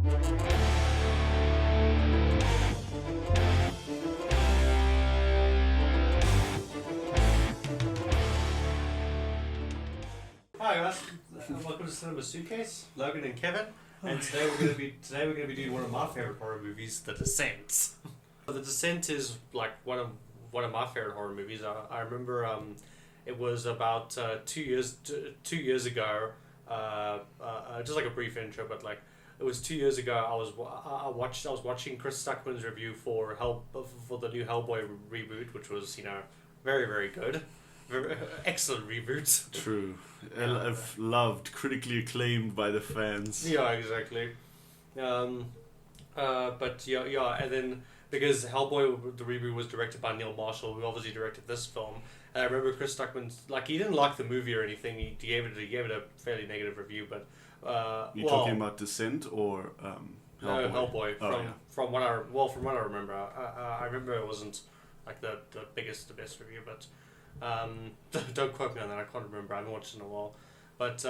Hi guys, welcome to Cinema Suitcase, Logan and Kevin, and today we're gonna be doing one of my favorite horror movies, The Descent. The Descent is like one of my favorite horror movies. I remember it was about 2 years ago. Just like a brief intro, but like it was 2 years ago. I was watching Chris Stuckman's review for the new Hellboy reboot, which was very, very good. Excellent reboot. True. I've loved, critically acclaimed by the fans. Yeah, exactly. But yeah, and then because Hellboy the reboot was directed by Neil Marshall, who obviously directed this film, and I remember Chris Stuckman, like, he didn't like the movie or anything. He gave it a fairly negative review, but You're talking about Descent or Hellboy? No, Hellboy. Oh, From what I remember, I remember it wasn't like the best review, but don't quote me on that. I can't remember. I haven't watched it in a while, but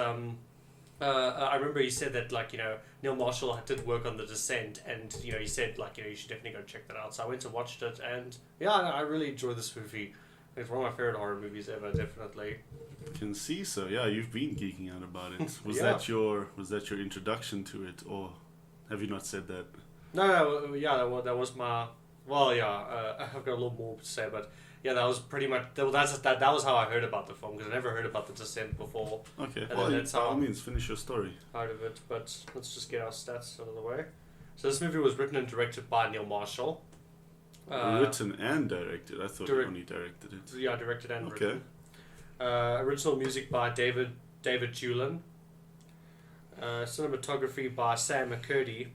I remember he said that Neil Marshall did work on The Descent, and he said you should definitely go check that out. So I went and watched it, and yeah, I really enjoyed this movie. It's one of my favorite horror movies ever, definitely. Can see so. Yeah, you've been geeking out about it. Was Yeah. that your introduction to it, or have you not said that? No, yeah, that was my. Well, yeah, I've got a little more to say, but yeah, that was pretty much that was how I heard about the film, because I never heard about The Descent before. Okay, And well, then that's by all how means, finish your story. out of it. But let's just get our stats out of the way. So this movie was written and directed by Neil Marshall. Written and directed. I thought you only directed it. Yeah, directed and Okay. written. Original music by David Julin. Cinematography by Sam McCurdy.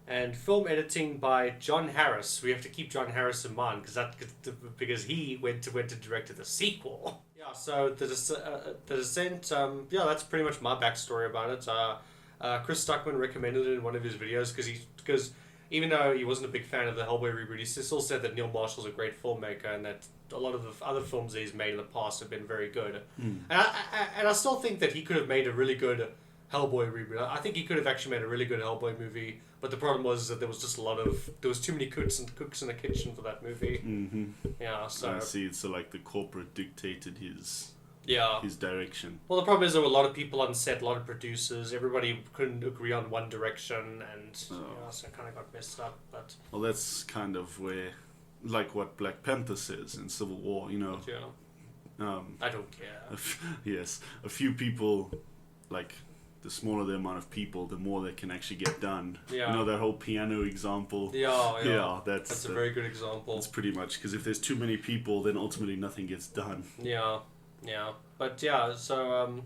And film editing by John Harris. We have to keep John Harris in mind because he went to direct the sequel. Yeah, so the Descent. Yeah, that's pretty much my backstory about it. Chris Stuckman recommended it in one of his videos because even though he wasn't a big fan of the Hellboy reboot, he still said that Neil Marshall's a great filmmaker and that a lot of the other films that he's made in the past have been very good. And I still think that he could have made a really good Hellboy reboot. I think he could have actually made a really good Hellboy movie, but the problem was that there was just there was too many cooks in the kitchen for that movie. Mm-hmm. Yeah, so I see. So like the corporate dictated his direction. Well, the problem is there were a lot of people on set, a lot of producers. Everybody couldn't agree on one direction, and so it kind of got messed up. But well, that's kind of where, like what Black Panther says in Civil War. I don't care. Yes, a few people, like, the smaller the amount of people, the more they can actually get done. Yeah. That whole piano example. Yeah. That's a very good example. That's pretty much, because if there's too many people, then ultimately nothing gets done. Yeah. But yeah, so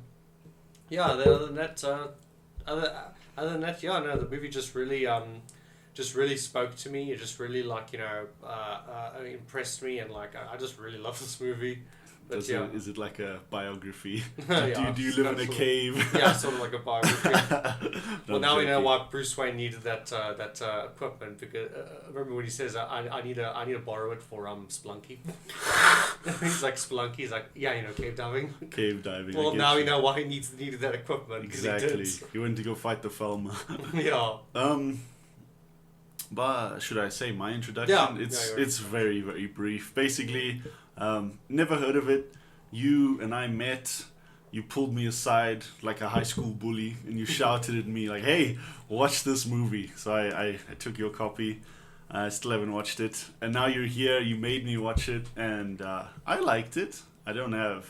other than that, the movie just really spoke to me. It just really impressed me, and I just really love this movie. But is it like a biography? Yeah, do you live in a cave? Yeah, sort of like a biography. Well, now we know joking. why Bruce Wayne needed that equipment, because remember when he says I need to borrow it for Spelunky. He's like Spelunky. He's like, yeah, cave diving. Cave diving. Well, now we know why he needed that equipment. Exactly. He went to go fight the Felma. Yeah. But should I say my introduction? Yeah. It's very, very brief. Basically, never heard of it. You and I met. You pulled me aside like a high school bully, and you shouted at me like, "Hey, watch this movie!" So I took your copy. I still haven't watched it, and now you're here. You made me watch it, and I liked it. I don't have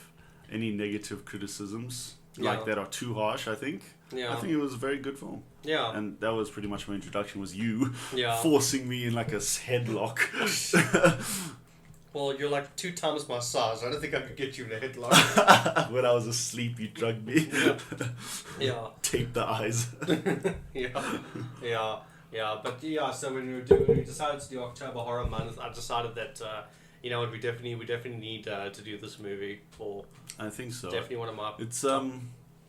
any negative criticisms like that are too harsh. I think. Yeah. I think it was a very good film. Yeah. And that was pretty much my introduction. Was you Yeah. forcing me in like a headlock? Well, you're like 2 times my size. I don't think I could get you in a headlock. When I was asleep, you drugged me. Yeah. Taped the eyes. Yeah. But yeah, so when we decided to do October Horror Month, I decided that what we definitely need to do this movie for. I think so. Definitely one of my. It's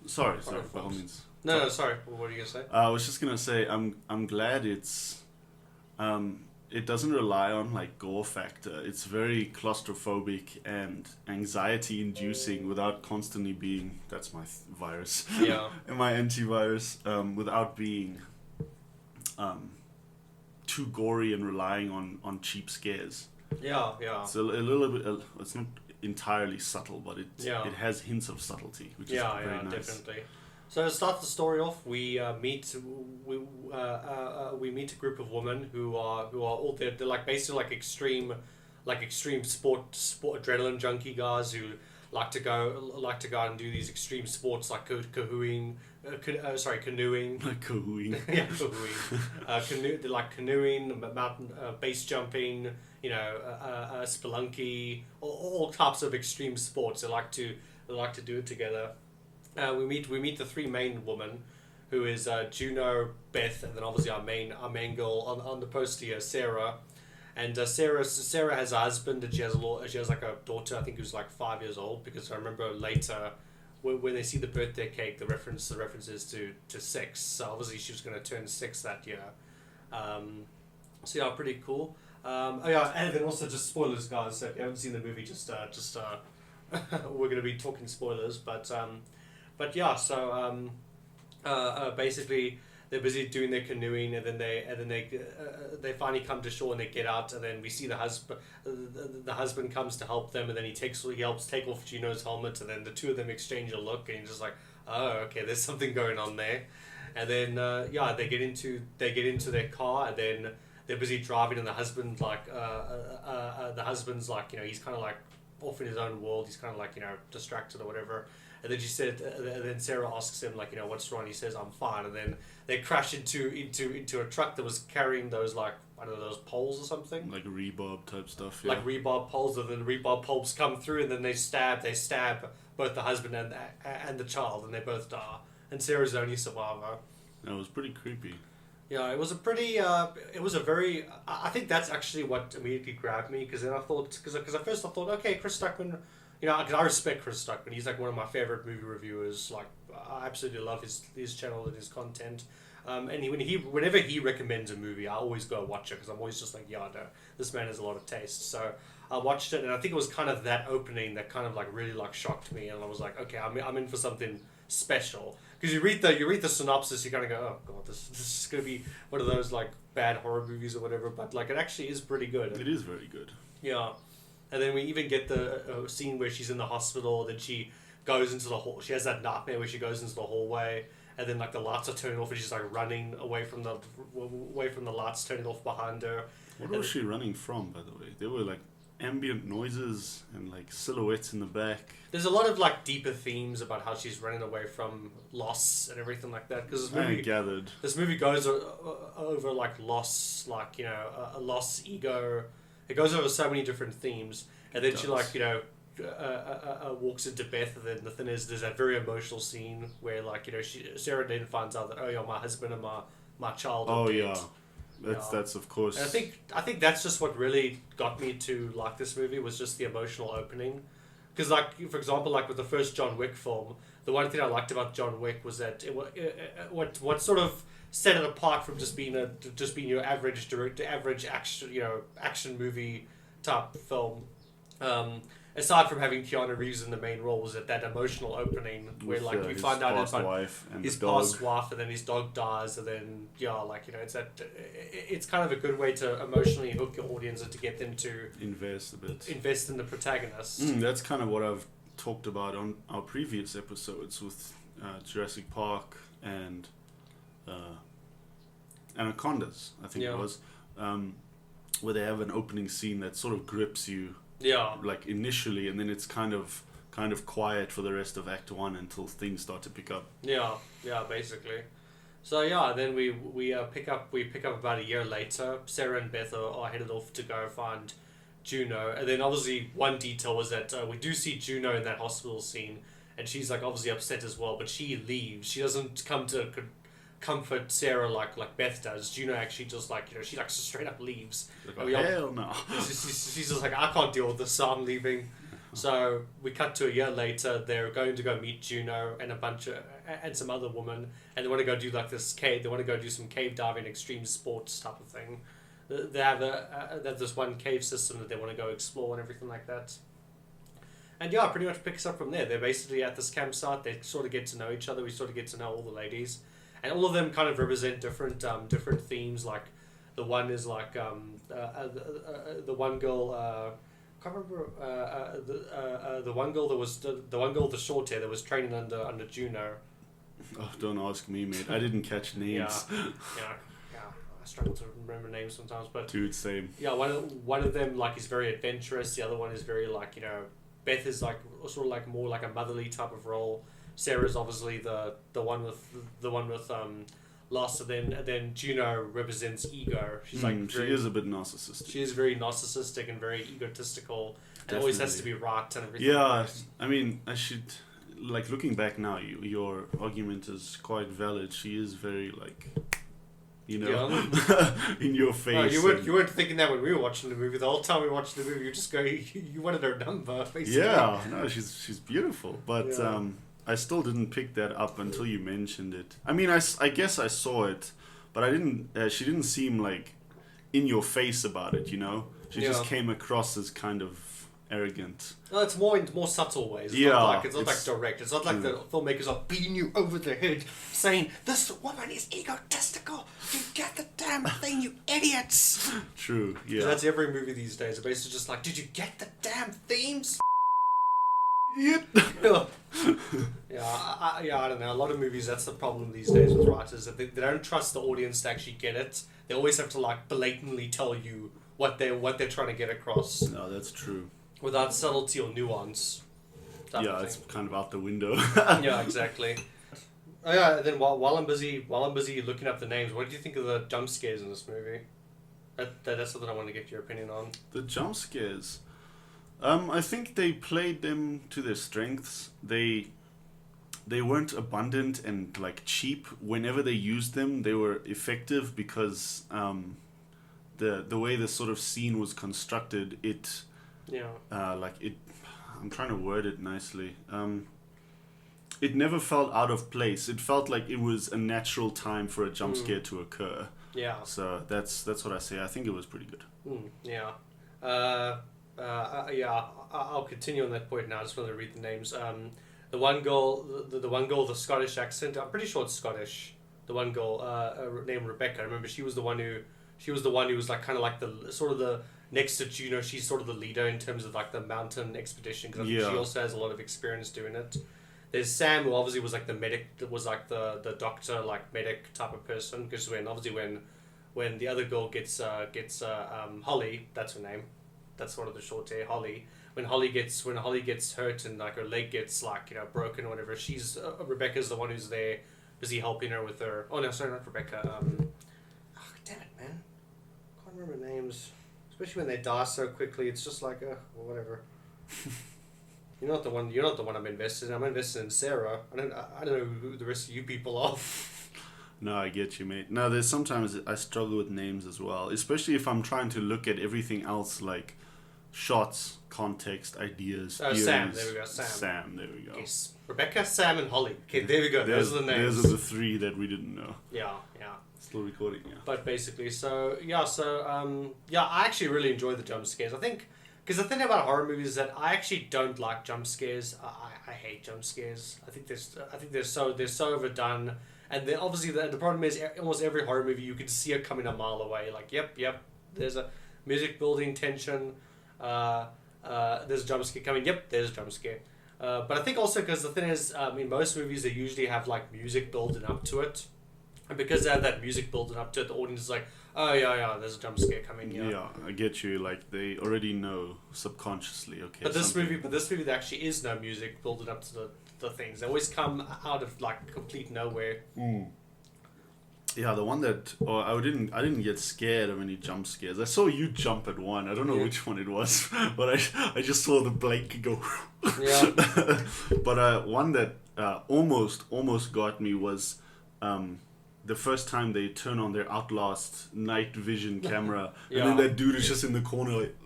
Sorry, by all means. No, sorry. What were you gonna say? I was just gonna say I'm glad it's it doesn't rely on like gore factor. It's very claustrophobic and anxiety inducing without constantly being, that's my virus. Yeah. And my antivirus, without being too gory and relying on cheap scares. Yeah, yeah. It's a little bit. It's not entirely subtle, but it has hints of subtlety, which is very nice. Definitely. So to start the story off, we meet a group of women who are all they're like basically extreme sport adrenaline junkie guys who like to go out and do these extreme sports like canoeing. Like canoeing. Yeah, canoeing. They like canoeing, mountain base jumping, spelunky, all types of extreme sports. They like to do it together. We meet the three main women, who is Juno, Beth, and then obviously our main girl on the poster here, Sarah. And Sarah has a husband, and she has like a daughter, I think who's like 5 years old, because I remember later when they see the birthday cake, the reference is to 6. So obviously she was going to turn 6 that year. So yeah, pretty cool. And then also just spoilers, guys. So if you haven't seen the movie, just we're going to be talking spoilers, but yeah. So basically they're busy doing their canoeing, and then they finally come to shore and they get out, and then we see the husband comes to help them, and then he helps take off Juno's helmet, and then the two of them exchange a look, and you're just like, oh, okay, there's something going on there. And then they get into their car, and then they're busy driving, and the husband's like he's kind of like off in his own world. He's kind of like distracted or whatever. And then then Sarah asks him like, what's wrong? He says, I'm fine. And then they crash into a truck that was carrying those like, I don't know, those poles or something. Like rebarb type stuff. Yeah. Like rebarb poles, and then the rebarb poles come through, and then they stab both the husband and the child, and they both die. And Sarah's the only survivor. That was pretty creepy. Yeah, it was a very. I think that's actually what immediately grabbed me, because then I thought, because at first I thought, okay, Chris Stuckman. Because I respect Chris Stuckman. He's like one of my favorite movie reviewers. Like, I absolutely love his channel and his content. And whenever he recommends a movie, I always go watch it, because I'm always just like, yeah, no, this man has a lot of taste. So I watched it, and I think it was kind of that opening that kind of like really like shocked me, and I was like, okay, I'm in for something special. Because you read the synopsis, you kind of go, oh god, this is gonna be one of those like bad horror movies or whatever. But like, it actually is pretty good. It is very good. Yeah. And then we even get the scene where she's in the hospital, then she goes into the hall. She has that nightmare where she goes into the hallway, and then like the lights are turning off, and she's like running away from the lights turning off behind her. What was she running from, by the way? There were like ambient noises and like silhouettes in the back. There's a lot of like deeper themes about how she's running away from loss and everything like that. Because this movie goes over like loss, like a loss, ego. It goes over so many different themes, and then she like walks into Beth, and then the thing is, there's that very emotional scene where like Sarah then finds out that, oh yeah, my husband and my child are dead. That's of course. And I think that's just what really got me to like this movie, was just the emotional opening. Because like, for example, like with the first John Wick film, the one thing I liked about John Wick was that what sort of set it apart from just being your average action movie type film. Aside from having Keanu Reeves in the main role, was that emotional opening where like you find out about his past wife, and then his dog dies, and then it's kind of a good way to emotionally hook your audience and to get them to invest in the protagonist. That's kind of what I've talked about on our previous episodes with Jurassic Park and Anacondas, I think it was, where they have an opening scene that sort of grips you. Yeah. Like initially, and then it's kind of quiet for the rest of Act 1 until things start to pick up. Yeah, basically. So then we pick up about a year later. Sarah and Beth are headed off to go find Juno, and then obviously one detail was that we do see Juno in that hospital scene, and she's like obviously upset as well, but she leaves. She doesn't come to comfort Sarah like Beth does. Juno actually just like she like straight up leaves. Like, hell no. She's just like, I can't deal with this, so I'm leaving. So we cut to a year later. They're going to go meet Juno and and some other woman, and they want to go do like this cave. They want to go do some cave diving, extreme sports type of thing. They have this one cave system that they want to go explore and everything like that. And yeah, pretty much picks up from there. They're basically at this campsite. They sort of get to know each other. We sort of get to know all the ladies. and all of them kind of represent different themes. Like the one is like the one girl. Can't remember the one girl that was the one girl with the short hair that was training under Juno. Oh, don't ask me, mate. I didn't catch names. Yeah. I struggle to remember names sometimes, but dude, same. Yeah, one of them like is very adventurous. The other one is very like, you know, Beth is like sort of like more like a motherly type of role. Sarah's obviously the one with loss, and then Juno represents ego. She's like she is a bit narcissistic. She is very narcissistic and very egotistical. And always has to be right and everything. Yeah, I mean, I should, like, looking back now, your argument is quite valid. She is very like, you know, in your face. No, you weren't thinking that when we were watching the movie. The whole time we were watching the movie, you just go, you wanted her number, basically. Yeah, no, she's beautiful, but I still didn't pick that up until you mentioned it. I mean, I guess I saw it, but I didn't. She didn't seem like in your face about it. You know, she just came across as kind of arrogant. No, it's more in more subtle ways. It's not like direct. It's not like the filmmakers are beating you over the head, saying this woman is egotistical. You get the damn thing, you idiots. True. Yeah. That's every movie these days. It's basically just like, did you get the damn themes? Idiot. I don't know. A lot of movies, that's the problem these days with writers, that they don't trust the audience to actually get it. They always have to like blatantly tell you what they're trying to get across. No, that's true. Without subtlety or nuance. Yeah, it's kind of out the window. Yeah, exactly. Oh yeah, then while I'm busy looking up the names, what did you think of the jump scares in this movie? That's something I want to get your opinion on. The jump scares. I think they played them to their strengths. They weren't abundant and like cheap. Whenever they used them, they were effective because the way the sort of scene was constructed, I'm trying to word it nicely. It never felt out of place. It felt like it was a natural time for a jump scare to occur. Yeah. So that's what I say. I think it was pretty good. Yeah. I'll continue on that point now. I just want to read the names. The one girl, the Scottish accent. I'm pretty sure it's Scottish. The one girl named Rebecca. I remember she was the one who was like kind of like the sort of the next to Juno. She's sort of the leader in terms of like the mountain expedition, because I think she also has a lot of experience doing it. There's Sam, who obviously was like the medic, was like the doctor, like medic type of person, because when the other girl gets Holly, that's her name. That's one of the short hair, Holly. When Holly gets hurt and like her leg gets like, you know, broken or whatever, she's Rebecca's the one who's there, busy helping her with her. Oh no, sorry, not Rebecca. Damn it, man, can't remember names. Especially when they die so quickly, it's just like whatever. You're not the one I'm invested in. I'm invested in Sarah. I don't know who the rest of you people are. No, I get you, mate. No, there's sometimes I struggle with names as well, especially if I'm trying to look at everything else like shots, context, ideas. Oh, Sam. There we go. Sam. There we go. Yes. Rebecca, Sam, and Holly. Okay, there we go. Those are the names. Those are the three that we didn't know. Yeah. Still recording, yeah. But basically, I actually really enjoy the jump scares. I think, because the thing about horror movies is that I actually don't like jump scares. I hate jump scares. I think they're so overdone. And then obviously the problem is almost every horror movie you can see it coming a mile away. Like, yep, there's a music building tension. There's a jump scare coming. Yep, there's a jump scare. But I think also because the thing is, in most movies they usually have like music building up to it. And because they have that music building up to it, the audience is like, oh yeah, there's a jump scare coming. Yeah, I get you. Like they already know subconsciously. Okay. But this movie, there actually is no music building up to the things. They always come out of like complete nowhere. Yeah, the one that I didn't get scared of any jump scares. I saw you jump at one. I don't know which one it was, but I just saw the blank go. Yeah. But one that almost got me was the first time they turn on their Outlast night vision camera, and then that dude is just in the corner like.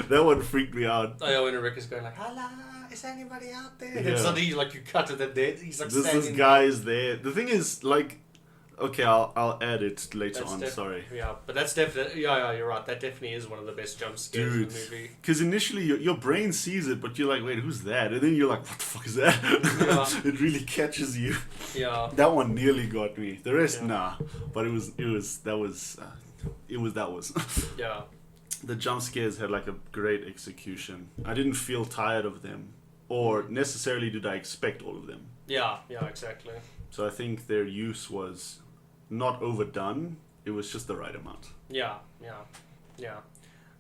That one freaked me out. Oh yeah, when Rebecca's going like, "Hello, is anybody out there?" And then suddenly like you cut to the dead. He's like this guy is there. The thing is, like, Okay, I'll add it later That's on. Sorry. Yeah, but that's definitely... Yeah, you're right. That definitely is one of the best jump scares in the movie. Because initially your brain sees it, but you're like, wait, who's that? And then you're like, what the fuck is that? Yeah. It really catches you. Yeah. That one nearly got me. The rest, Yeah. nah. But that was. Yeah. The jump scares had like a great execution. I didn't feel tired of them, or necessarily did I expect all of them. Yeah, exactly. So I think their use was not overdone. It was just the right amount. Yeah.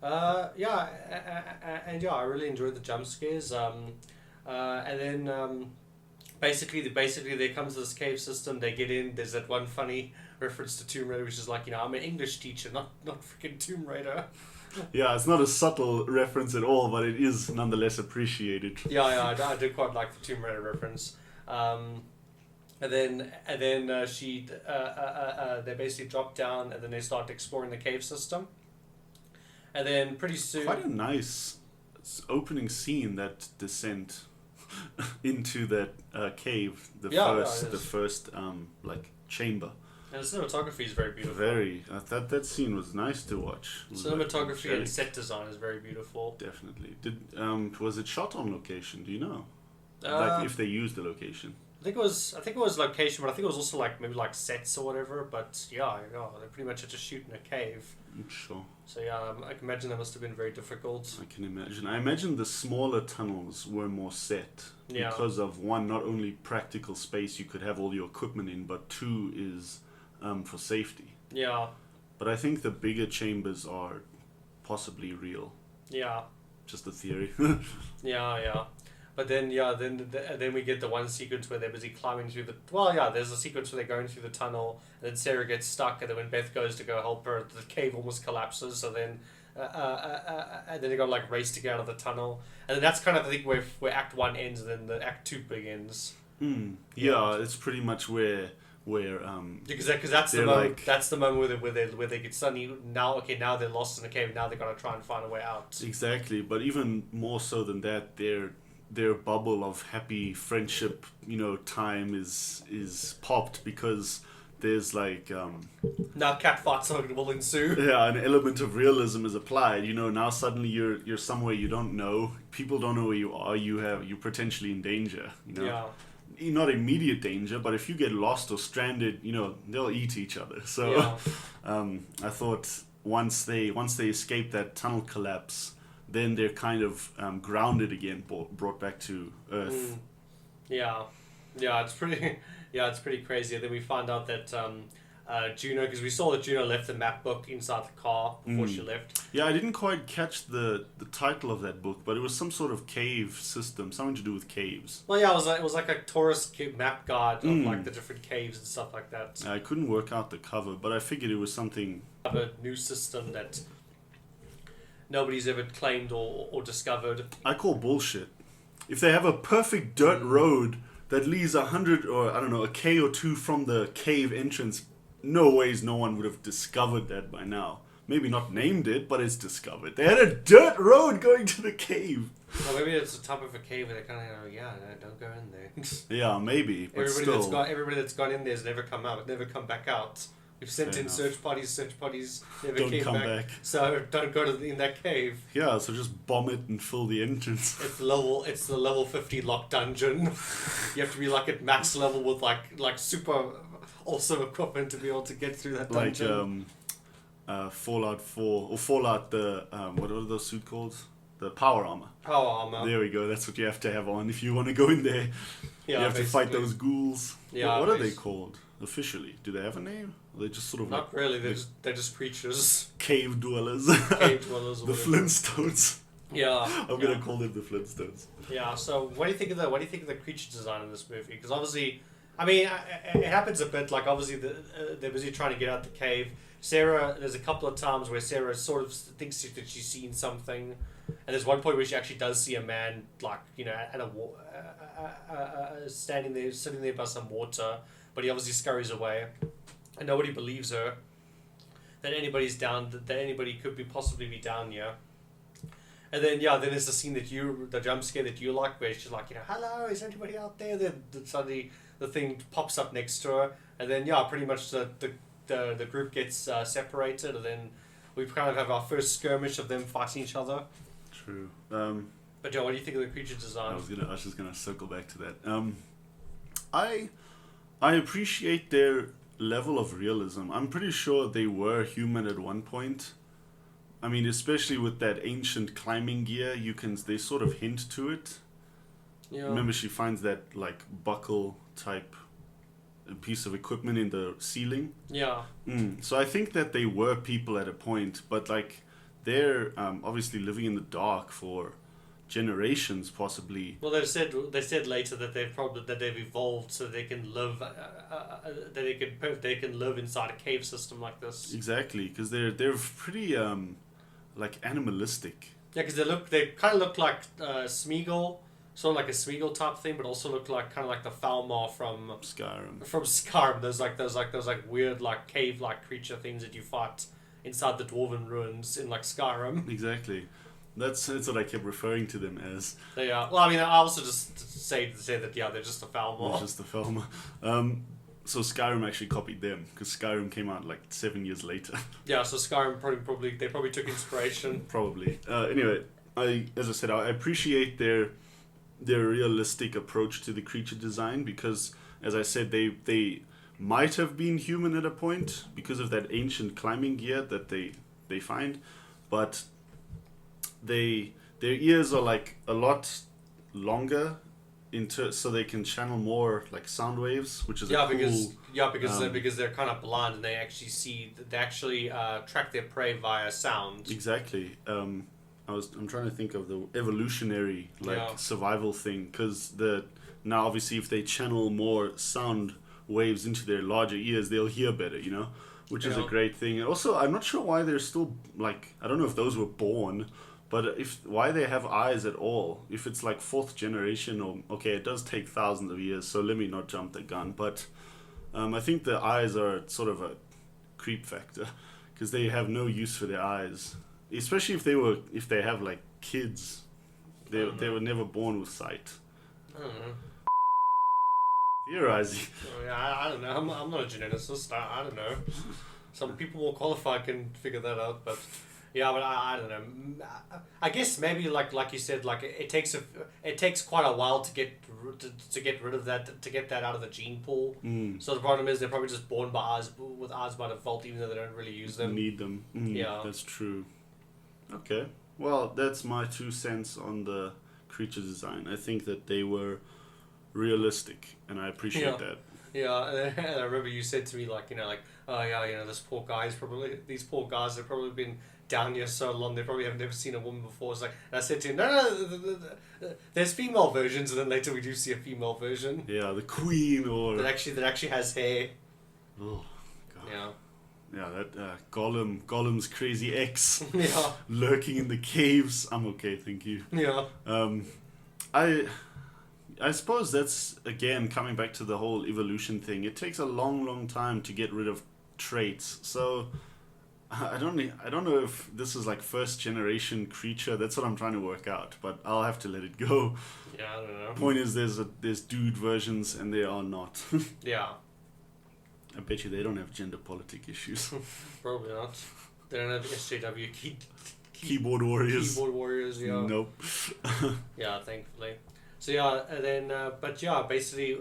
And I really enjoyed the jump scares. And then basically there comes this cave system. They get in. There's that one funny reference to Tomb Raider, which is like, I'm an English teacher, not freaking Tomb Raider. Yeah, it's not a subtle reference at all, but it is nonetheless appreciated. Yeah, I did quite like the Tomb Raider reference. And then they basically drop down, and then they start exploring the cave system. And then pretty soon, quite a nice opening scene, that descent into that cave, the first like chamber. And the cinematography is very beautiful. Very. That scene was nice to watch. Cinematography and set design is very beautiful. Definitely. Was it shot on location? Do you know? Like if they used the location. I think it was location, but I think it was also like maybe like sets or whatever. But they pretty much had to shoot in a cave. Sure. So I can imagine that must have been very difficult. I can imagine. I imagine the smaller tunnels were more set because of, one, not only practical space you could have all your equipment in, but two is for safety. Yeah. But I think the bigger chambers are possibly real. Yeah. Just a theory. Yeah. But then then we get the one sequence where they're busy climbing through the... there's a sequence where they're going through the tunnel, and then Sarah gets stuck, and then when Beth goes to go help her, the cave almost collapses, so then... and then they gotta like race to get out of the tunnel. And then that's kind of, I think, where Act 1 ends, and then the Act 2 begins. Yeah, it's pretty much where because that's the moment, that's the moment where they get suddenly now they're lost in the cave, now they're gonna try and find a way out. Exactly, but even more so than that, their bubble of happy friendship, time is popped, because there's like now cat fights will ensue. Yeah, an element of realism is applied. Now suddenly you're somewhere you don't know. People don't know where you are. You're potentially in danger. Yeah. Not immediate danger, but if you get lost or stranded, they'll eat each other. So, I thought once they escape that tunnel collapse, then they're kind of grounded again, brought back to Earth. Yeah, it's pretty crazy. And then we find out that Juno, because we saw that Juno left the map book inside the car before she left. Yeah, I didn't quite catch the title of that book, but it was some sort of cave system, something to do with caves. Well, yeah, it was like a tourist map guide of like the different caves and stuff like that. I couldn't work out the cover, but I figured it was something... A new system that nobody's ever claimed or discovered. I call bullshit. If they have a perfect dirt road that leads 100 or, I don't know, a K or two from the cave entrance, no ways no one would have discovered that by now. Maybe not named it, but it's discovered. They had a dirt road going to the cave. Well, maybe it's the top of a cave where they kind of don't go in there. Yeah, maybe. But everybody that's gone in there has never come out, never come back out. We've sent in search parties never came back. So don't go in that cave. Yeah, so just bomb it and fill the entrance. It's the level 50 locked dungeon. You have to be like at max level with like super awesome equipment to be able to get through that dungeon. Like Fallout 4 or Fallout what are those suits called? The power armor. Power armor. There we go. That's what you have to have on if you want to go in there. Yeah, you have to fight those ghouls. Yeah. What are they called officially? Do they have a name? Or they just sort of not really. They're just creatures. Cave dwellers. Cave dwellers. The Flintstones. Yeah. I'm gonna call them the Flintstones. Yeah. So what do you think of the creature design in this movie? Because obviously, I mean, it happens a bit. Like obviously, they're busy trying to get out the cave. Sarah, there's a couple of times where Sarah sort of thinks that she's seen something, and there's one point where she actually does see a man, like at standing there, sitting there by some water, but he obviously scurries away, and nobody believes her that anybody's down, that anybody could possibly be down here. And then then there's the scene the jump scare that you like, where she's like, hello, is anybody out there? Then suddenly the thing pops up next to her, And then pretty much the group gets separated, and then we kind of have our first skirmish of them fighting each other. True. But Joe, what do you think of the creature design? I was just gonna circle back to that. I appreciate their level of realism. I'm pretty sure they were human at one point. I mean, especially with that ancient climbing gear, they sort of hint to it. Yeah. Remember, she finds that like buckle type piece of equipment in the ceiling. Yeah. So I think that they were people at a point, but like they're obviously living in the dark for generations, possibly. Well, they said later that they've evolved so they can live that they can live inside a cave system like this. Exactly, because they're pretty like animalistic. Yeah, because they kind of look like Smeagol, sort of like a Smeagol type thing, but also look like kind of like the Falmar from Skyrim. From Skyrim, those weird like cave like creature things that you fight inside the dwarven ruins in like Skyrim. Exactly. That's what I kept referring to them as. They are. Well, I mean, I also just say that they're just a Falmar. They're just a Falmar. So Skyrim actually copied them because Skyrim came out like 7 years later. Yeah, so Skyrim probably took inspiration. Probably. Anyway, as I said, I appreciate their realistic approach to the creature design because, as I said, they might have been human at a point because of that ancient climbing gear that they find, but their ears are like a lot longer so they can channel more like sound waves, which is because they're kind of blind and they actually track their prey via sound. Exactly. I'm trying to think of the evolutionary survival thing, because now obviously if they channel more sound waves into their larger ears, they'll hear better, which is a great thing. And also, I'm not sure why they're still like, I don't know if those were born, but why they have eyes at all. If it's like 4th generation, or okay, it does take thousands of years, so let me not jump the gun, but I think the eyes are sort of a creep factor because they have no use for their eyes. Especially if they have like kids, they were never born with sight. I don't know. Theorizing. I don't know. I'm not a geneticist. I don't know. Some people more qualified can figure that out, but yeah, but I don't know. I guess maybe like you said, like it takes quite a while to get rid of that, to get that out of the gene pool. So the problem is they're probably just born with eyes by default, even though they don't really use them. Need them. Yeah, that's true. Okay, well, that's my 2 cents on the creature design. I think that they were realistic, and I appreciate that. Yeah, and I remember you said to me oh yeah, these poor guys have probably been down here so long, they probably have never seen a woman before. It's like, and I said to him, no, there's female versions, and then later we do see a female version. Yeah, the queen or that actually has hair. Oh god. Yeah. Yeah, that Gollum's crazy ex yeah. lurking in the caves. I'm okay, thank you. Yeah. I suppose that's, again, coming back to the whole evolution thing. It takes a long time to get rid of traits. So I don't know if this is like 1st generation creature. That's what I'm trying to work out, but I'll have to let it go. Yeah, I don't know. Point is, there's dude versions and they are not. Yeah. I bet you they don't have gender politic issues. Probably not. They don't have SJW keyboard warriors. Keyboard warriors, yeah. Nope. Yeah, thankfully. So yeah, and then but yeah, basically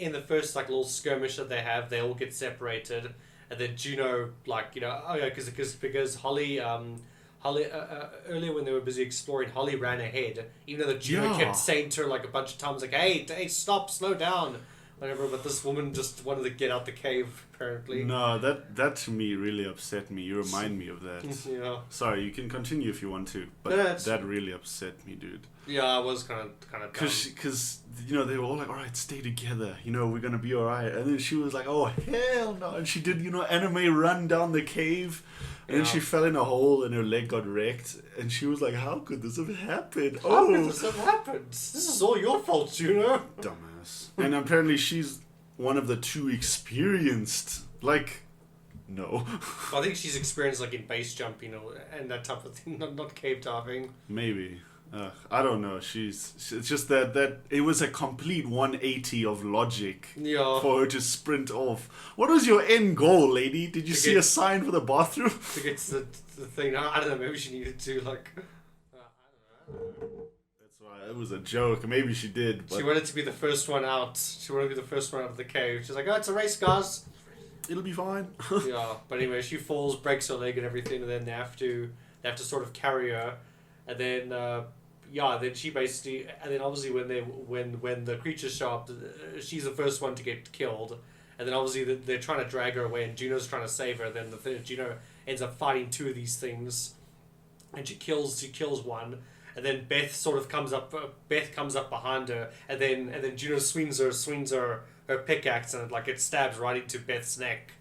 in the first like little skirmish that they have, they all get separated, and then Juno because Holly earlier when they were busy exploring, Holly ran ahead, even though the Juno kept saying to her like a bunch of times like, hey, stop, slow down. Whatever, but this woman just wanted to get out the cave, apparently. No, that to me really upset me. You remind me of that. Yeah. Sorry, you can continue if you want to, but that really upset me, dude. Yeah, I was kind of because they were all like, all right, stay together, we're gonna be all right, and then she was like, oh hell no, and she did anime run down the cave, and then she fell in a hole and her leg got wrecked, and she was like, how could this have happened? How could this have happened? This is all your fault, Juno. Dumbass. And apparently she's one of the 2 experienced, like, no. I think she's experienced like in base jumping and that type of thing, not cave diving. Maybe. I don't know. It's just that it was a complete 180 of logic for her to sprint off. What was your end goal, lady? Did you see a sign for the bathroom? To get to the thing. I don't know. Maybe she needed to like. I don't know. That's why it was a joke. Maybe she did. But she wanted to be the first one out. She wanted to be the first one out of the cave. She's like, "Oh, it's a race, guys. It'll be fine." Yeah, but anyway, she falls, breaks her leg and everything, and then they have to sort of carry her, and then then she basically, and then obviously when the creatures show up, she's the first one to get killed, and then obviously they're trying to drag her away, and Juno's trying to save her. Then Juno ends up fighting two of these things, and she kills one, and then Beth sort of comes up behind her, and then Juno swings her pickaxe, and it stabs right into Beth's neck.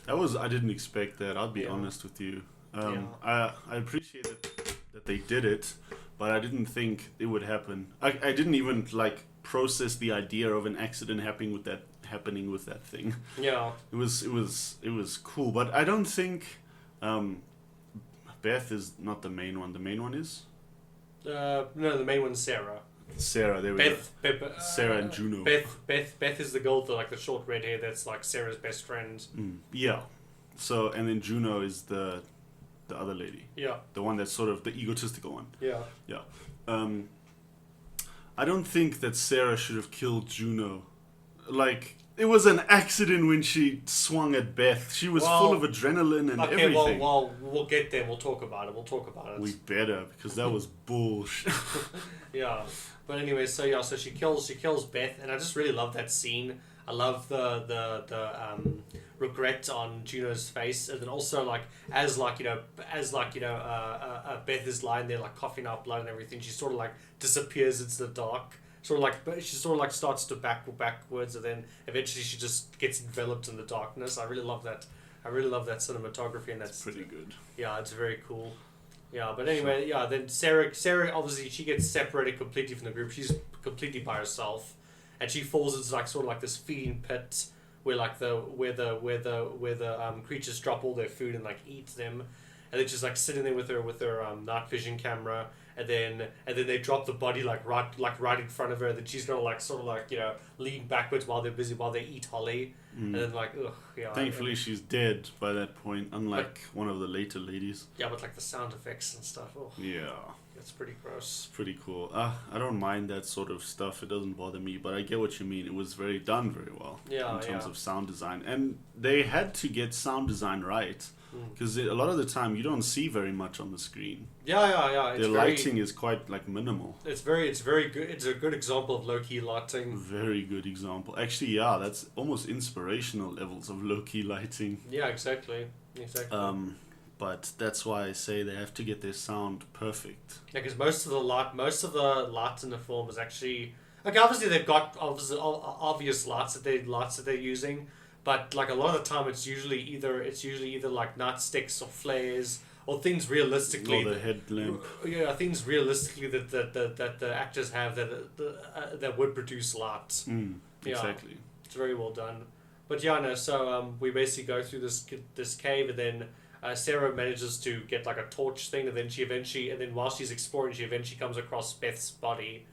I didn't expect that. I'll be honest with you. I appreciate that they did it, but I didn't think it would happen. I didn't even process the idea of an accident happening with that thing. Yeah. It was cool, but I don't think Beth is not the main one. The main one is? No, the main one's Sarah. Sarah, there we go. Sarah and Juno. Beth is the girl with the short red hair that's Sarah's best friend. Yeah. So, and then Juno is the other lady. Yeah. The one that's sort of the egotistical one. Yeah. Yeah. I don't think that Sarah should have killed Juno. It was an accident when she swung at Beth. She was full of adrenaline and everything. Okay, well, we'll get there. We'll talk about it. We better, because that was bullshit. Yeah. But anyway, so she kills Beth, and I just really love that scene. I love the regret on Juno's face, and then also as Beth is lying there coughing out blood and everything, she sort of disappears into the dark. She starts to backwards, and then eventually she just gets enveloped in the darkness. I really love that cinematography, and that's pretty good. Yeah, it's very cool. Yeah, but anyway, then Sarah obviously she gets separated completely from the group. She's completely by herself, and she falls into this feeding pit where the creatures drop all their food and eat them, and then she's sitting there with her night vision camera, and then they drop the body right in front of her. And then she's gonna lean backwards while they eat Holly, and then Thankfully, she's dead by that point, unlike one of the later ladies. Yeah, but the sound effects and stuff. Oh, yeah, that's pretty gross. Pretty cool. I don't mind that sort of stuff. It doesn't bother me, but I get what you mean. It was done very well. Yeah, in terms of sound design, and they had to get sound design right. Because a lot of the time you don't see very much on the screen. Yeah. The lighting is quite minimal. It's very good. It's a good example of low-key lighting. Very good example. Actually, yeah, that's almost inspirational levels of low-key lighting. Yeah, exactly. But that's why I say they have to get their sound perfect. Yeah, because most of the lights in the film is actually obviously they've got obvious lights that they're using. But a lot of the time, it's usually either nightsticks or flares or things realistically. Or the headlamp. Yeah, things realistically that the actors have that would produce light. Exactly. Yeah, it's very well done. But so we basically go through this cave, and then Sarah manages to get a torch thing, and then while she's exploring, she eventually comes across Beth's body.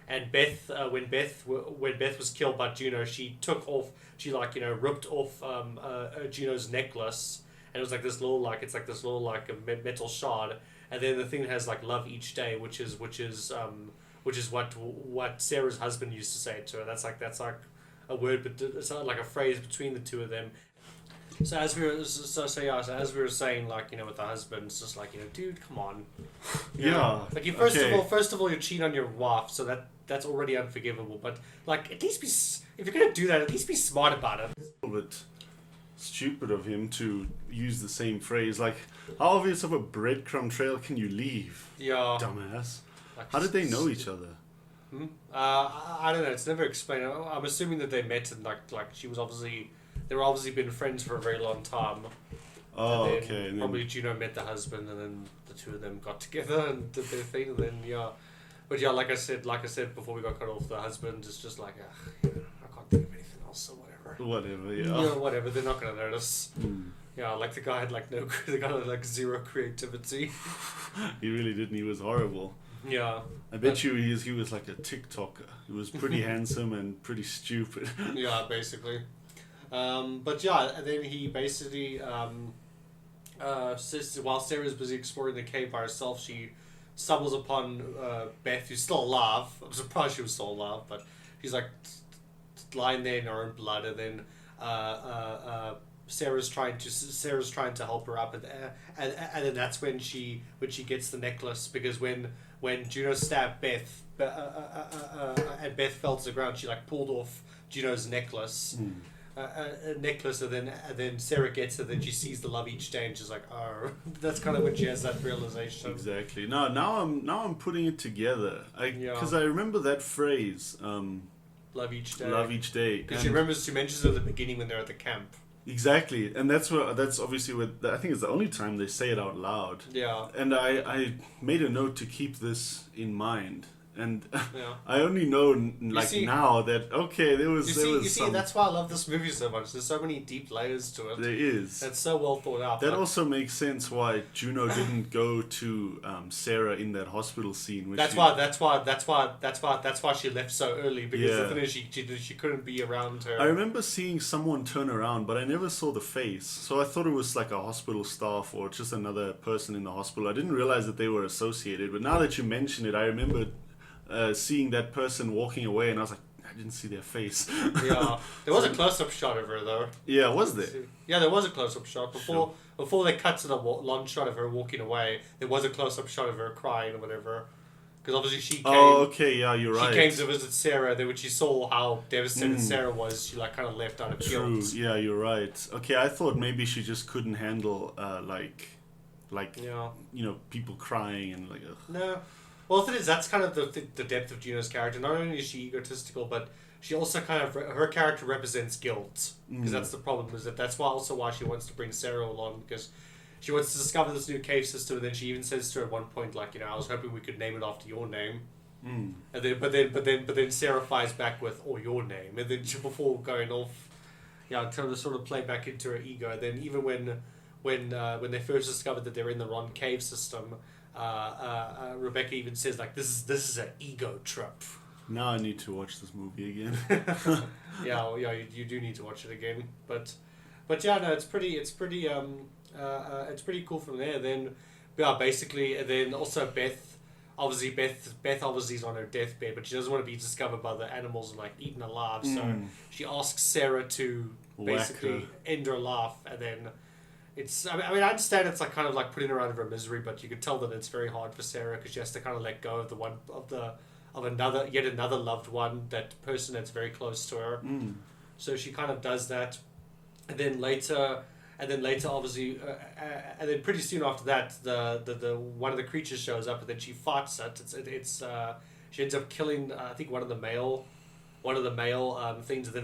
And Beth, when Beth was killed by Juno, she ripped off Juno's necklace, and it was this little metal shard, and then the thing has love each day, which is what Sarah's husband used to say to her. That's a word, but it's not a phrase between the two of them. So as we were saying, with the husband, it's just dude, come on. First of all, you cheat on your wife, so that's already unforgivable. But at least if you're gonna do that, at least be smart about it. It's a little bit stupid of him to use the same phrase. How obvious of a breadcrumb trail can you leave? Yeah, dumbass. How did they know each other? I don't know. It's never explained. I'm assuming that they met and she was obviously. They were obviously been friends for a very long time. Oh, okay. And probably Juno met the husband, and then the two of them got together and did their thing. And then but like I said before we got cut off, the husband is just I can't think of anything else or whatever. Whatever, yeah. Yeah, whatever. They're not gonna notice. Yeah, the guy had the guy had zero creativity. He really didn't. He was horrible. Yeah. I bet you he was like a TikToker. He was pretty handsome and pretty stupid. Yeah, basically. But yeah, and then he basically, while Sarah's busy exploring the cave by herself, she stumbles upon Beth, who's still alive. I'm surprised she was still alive, but she's like lying there in her own blood, and then Sarah's trying to help her up, and then that's when she gets the necklace, because when Juno stabbed Beth, and Beth fell to the ground, she like pulled off Juno's necklace. A necklace, and then Sarah gets it, then she sees the love each day, and she's like, oh, that's kind of when she has that realization. Exactly. Now I'm putting it together, because I remember that phrase. Love each day. Love each day. Because she mentions it at the beginning when they're at the camp. Exactly, and that's obviously what I think is the only time they say it out loud. Yeah. And I made a note to keep this in mind. And yeah. I only know now that there was that's why I love this movie so much. There's so many deep layers to it. There is. It's so well thought out. That also makes sense why Juno didn't go to Sarah in that hospital scene. That's why she left so early, because the thing is she couldn't be around her. I remember seeing someone turn around, but I never saw the face, so I thought it was like a hospital staff or just another person in the hospital. I didn't realize that they were associated, but now that you mention it, I remember seeing that person walking away, and I was like, I didn't see their face. Yeah, there was a close-up shot of her though. Yeah, was there? Yeah, there was a close-up shot before they cut to the long shot of her walking away. There was a close-up shot of her crying or whatever, because obviously she came. Oh, okay, yeah, you're right. She came to visit Sarah. Then when she saw how devastated Sarah was, she like kind of left out of True. guilt. Yeah, you're right. Okay, I thought maybe she just couldn't handle people crying and like. Ugh. No. Well, the thing is, that's kind of the depth of Juno's character. Not only is she egotistical, but she also her character represents guilt. Because that's the problem, is that's why she wants to bring Sarah along, because she wants to discover this new cave system, and then she even says to her at one point, like, I was hoping we could name it after your name. And then, but then Sarah fires back with, or your name, and then before going off, trying to sort of play back into her ego. And then even when they first discovered that they're in the wrong cave system. Rebecca even says like this is an ego trip. Now I need to watch this movie again. You do need to watch it again. But yeah, no, it's pretty cool from there. Then basically, and then also Beth obviously is on her deathbed, but she doesn't want to be discovered by the animals and like eaten alive. So she asks Sarah to basically end her life, and then. I understand it's like kind of like putting her out of her misery, but you can tell that it's very hard for Sarah, because she has to kind of let go of another loved one, that person that's very close to her. So she kind of does that, and then later obviously, and then pretty soon after that, the one of the creatures shows up, and then she fights it. She ends up killing I think one of the male things, and then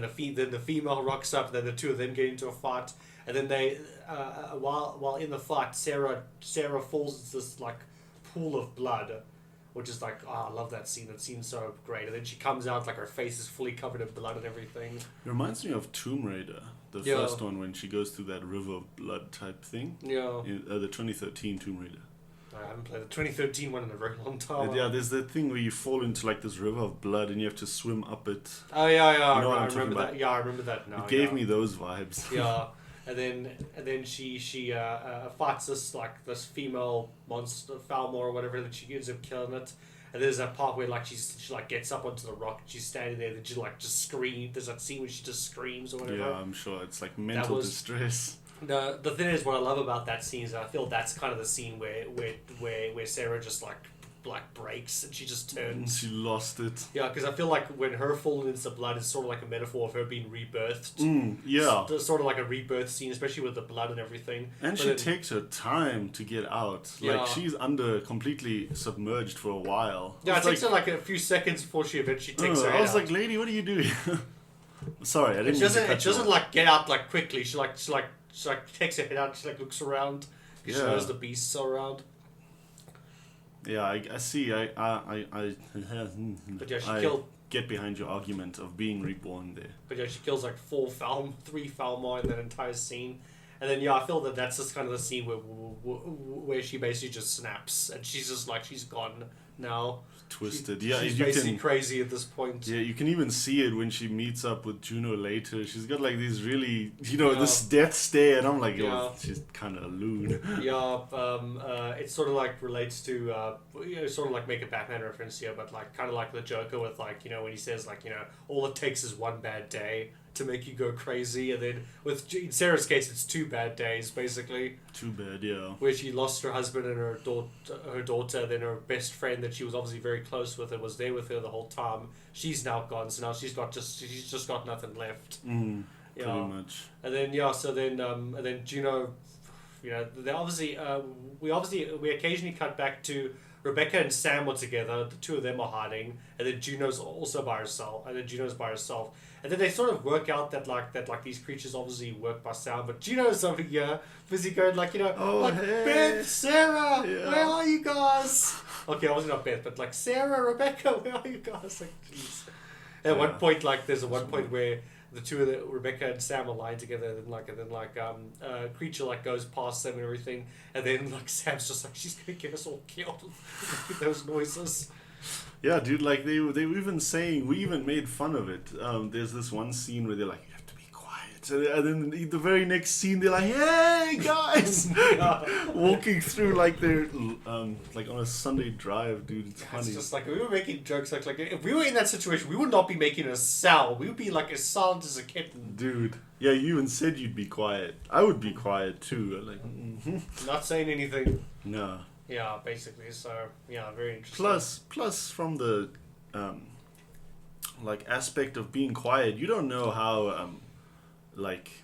the female rocks up, and then the two of them get into a fight. And then they, while in the fight, Sarah falls into this like pool of blood, which is like, I love that scene. It seems so great. And then she comes out, like her face is fully covered in blood and everything. It reminds me of Tomb Raider, the first one, when she goes through that river of blood type thing. Yeah. The 2013 Tomb Raider. I haven't played the 2013 one in a very long time. Yeah, there's that thing where you fall into like this river of blood and you have to swim up it. Oh yeah. I remember that. Yeah, I remember that now. It gave me those vibes. Yeah. And then she fights this female monster, Falmor or whatever, that she ends up killing it. And there's that part where like she like gets up onto the rock, and she's standing there, and she like just screams. There's that scene where she just screams or whatever. Yeah, I'm sure it's like mental distress. The thing is, what I love about that scene is I feel that's kind of the scene where Sarah just like breaks and she just turns. She lost it. Yeah, because I feel like when her falling into the blood is sort of like a metaphor of her being rebirthed. Yeah. It's sort of like a rebirth scene, especially with the blood and everything. And she takes her time to get out. Yeah. Like, she's completely submerged for a while. Yeah, it takes her like a few seconds before she eventually takes her head out. I was like, lady, what are you doing? Sorry, I didn't mean to cut you off. It doesn't like get out like quickly. She takes her head out, she like looks around, because she knows the beasts are around. Yeah, I see. But yeah, she killed. Get behind your argument of being reborn there. But yeah, she kills like 3 Falmor in that entire scene, And then I feel that that's just kind of the scene where she basically just snaps and she's just like she's gone now. Twisted. She's basically crazy at this point. Yeah, you can even see it when she meets up with Juno later. She's got like these really, this death stare, and I'm like, she's kind of a loon. It sort of like relates to, sort of like make a Batman reference here, but like kind of like the Joker with like, when he says like, all it takes is one bad day to make you go crazy, and then in Sarah's case it's 2 bad days basically. Too bad, yeah. Where she lost her husband and her daughter, then her best friend that she was obviously very close with and was there with her the whole time. She's now gone, so now she's just got nothing left. Pretty much. And then and then Juno, they obviously we occasionally cut back to Rebecca and Sam were together. The two of them are hiding, and then Juno's also by herself. And then they sort of work out that these creatures obviously work by sound, but Juno's over here busy going like, hey. Beth, Sarah, where are you guys? Okay, obviously not Beth, but like Sarah, Rebecca, where are you guys? Like, jeez. At one point, like there's one point where the two of Rebecca and Sam are lying together, and then a creature like goes past them and everything, and then like Sam's just like, she's gonna get us all killed with those noises. Yeah, dude, like they were even saying, we even made fun of it. There's this one scene where they're like, you have to be quiet. And then the very next scene, they're like, hey, guys! Walking through like they're like on a Sunday drive, dude. It's funny. It's just like, we were making jokes. Like if we were in that situation, we would not be making a sound. We would be like as silent as a kitten. Dude. Yeah, you even said you'd be quiet. I would be quiet too. Like, not saying anything. No. Yeah, basically. So, very interesting. Plus from the like aspect of being quiet, you don't know how like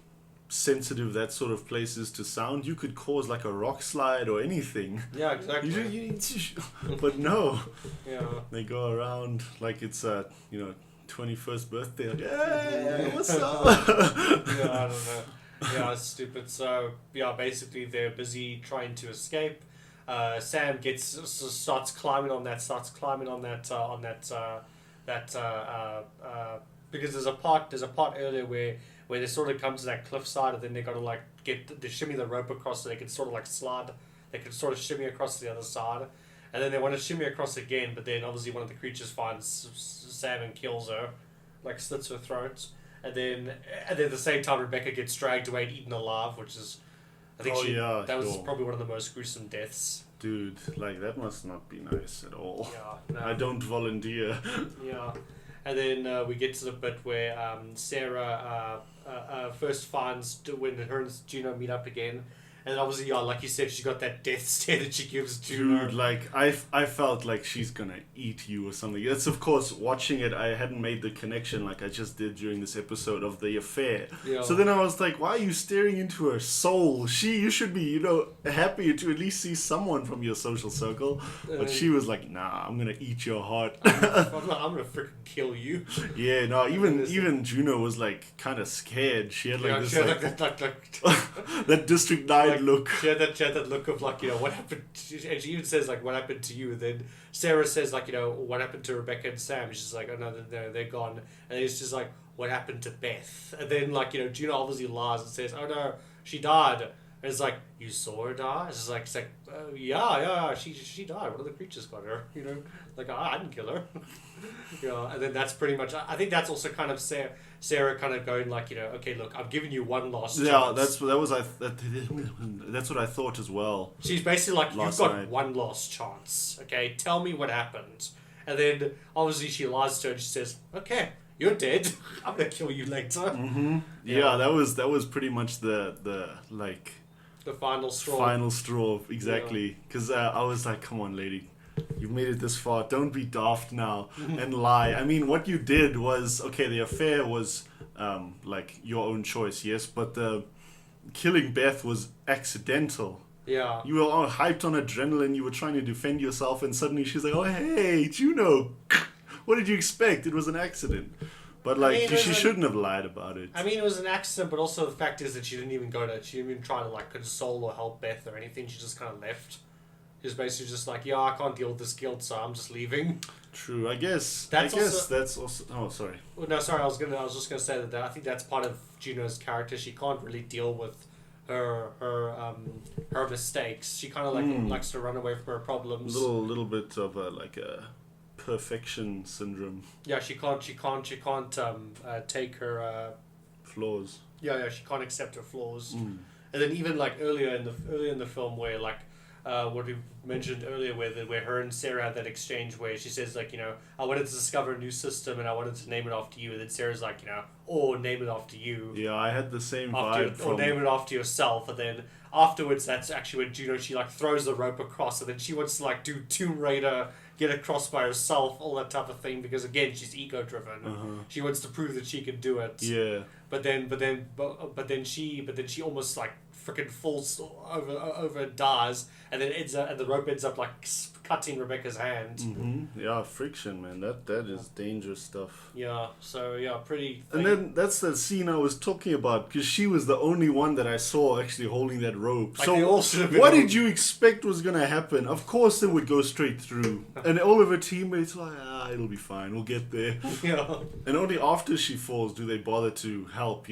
sensitive that sort of place is to sound. You could cause like a rock slide or anything. Yeah, exactly. But no. Yeah. They go around like it's 21st birthday. Like, hey, what's up? Yeah, I don't know. Yeah, it's stupid. So, basically they're busy trying to escape. Sam starts climbing on that because there's a part earlier where they sort of come to that cliffside, and then they got to like they shimmy the rope across so they can sort of like slide, they can sort of shimmy across to the other side, and then they want to shimmy across again, but then obviously one of the creatures finds Sam and kills her, like slits her throat, and then at the same time Rebecca gets dragged away and eaten alive, which is, I think that was probably one of the most gruesome deaths. Dude, like that must not be nice at all. Yeah, no. I don't volunteer. Yeah, and then we get to the bit where Sarah first finds when her and Juno meet up again, and obviously, like you said, she's got that death stare that she gives Juno. Dude, like I felt like she's gonna eat you or something. That's of course watching it. I hadn't made the connection like I just did during this episode of the affair. Yeah. So then I was like, why are you staring into her soul? You should be happy to at least see someone from your social circle. But she was like, nah, I'm gonna eat your heart. I'm gonna freaking kill you. Yeah, no, even Juno was like kind of scared. She had like this that District 9 look. She had that look of like, what happened, and she even says like, what happened to you, and then Sarah says like, what happened to Rebecca and Sam? She's like, oh no, they're gone, and it's just like, what happened to Beth? And then like, Juno obviously lies and says, oh no, she died, and it's like, you saw her die? It's like yeah, she died, one of the creatures got her, like, I didn't kill her. And then that's pretty much, I think that's also kind of Sarah kind of going like, okay, look, I'm giving you one last chance. Yeah, that's what I thought as well. She's basically like, you've got one last chance, okay? Tell me what happened. And then obviously she lies to her and she says, okay, you're dead. I'm gonna kill you later. Mm-hmm. Yeah, that was pretty much the final straw. Final straw, exactly. Because I was like, come on, lady. You've made it this far. Don't be daft now and lie. I mean, what you did was, okay, the affair was like your own choice, yes, but the killing Beth was accidental. Yeah. You were all hyped on adrenaline. You were trying to defend yourself, and suddenly she's like, oh, hey, Juno. What did you expect? It was an accident. But like, she shouldn't have lied about it. I mean, it was an accident, but also the fact is that she didn't even try to like console or help Beth or anything. She just kind of left. She was basically just like, yeah, I can't deal with this guilt, so I'm just leaving. True, I guess that's also. Oh, sorry. Well, no, sorry. I was just gonna say that I think that's part of Juno's character. She can't really deal with her mistakes. She kind of likes to run away from her problems. Little bit of a perfection syndrome. Yeah, she can't take her flaws. Yeah, she can't accept her flaws. And then even like earlier in the film where like what we mentioned earlier where her and Sarah had that exchange where she says like, I wanted to discover a new system and I wanted to name it after you, and then Sarah's like, or name it after you. Yeah, I had the same vibe. Or name it after yourself, and then afterwards that's actually when Juno, she like throws the rope across, and then she wants to like do Tomb Raider, get across by herself, all that type of thing, because again she's ego driven. She wants to prove that she can do it. Yeah. But then she almost like freaking falls over and dies, and then and the rope ends up like cutting Rebecca's hand. Yeah, friction, man. That is dangerous stuff. Yeah. So yeah, pretty. And then that's the scene I was talking about, because she was the only one that I saw actually holding that rope. Like so what did you expect was gonna happen? Of course, it would go straight through, and all of her teammates are like, it'll be fine. We'll get there. Yeah. And only after she falls do they bother to help.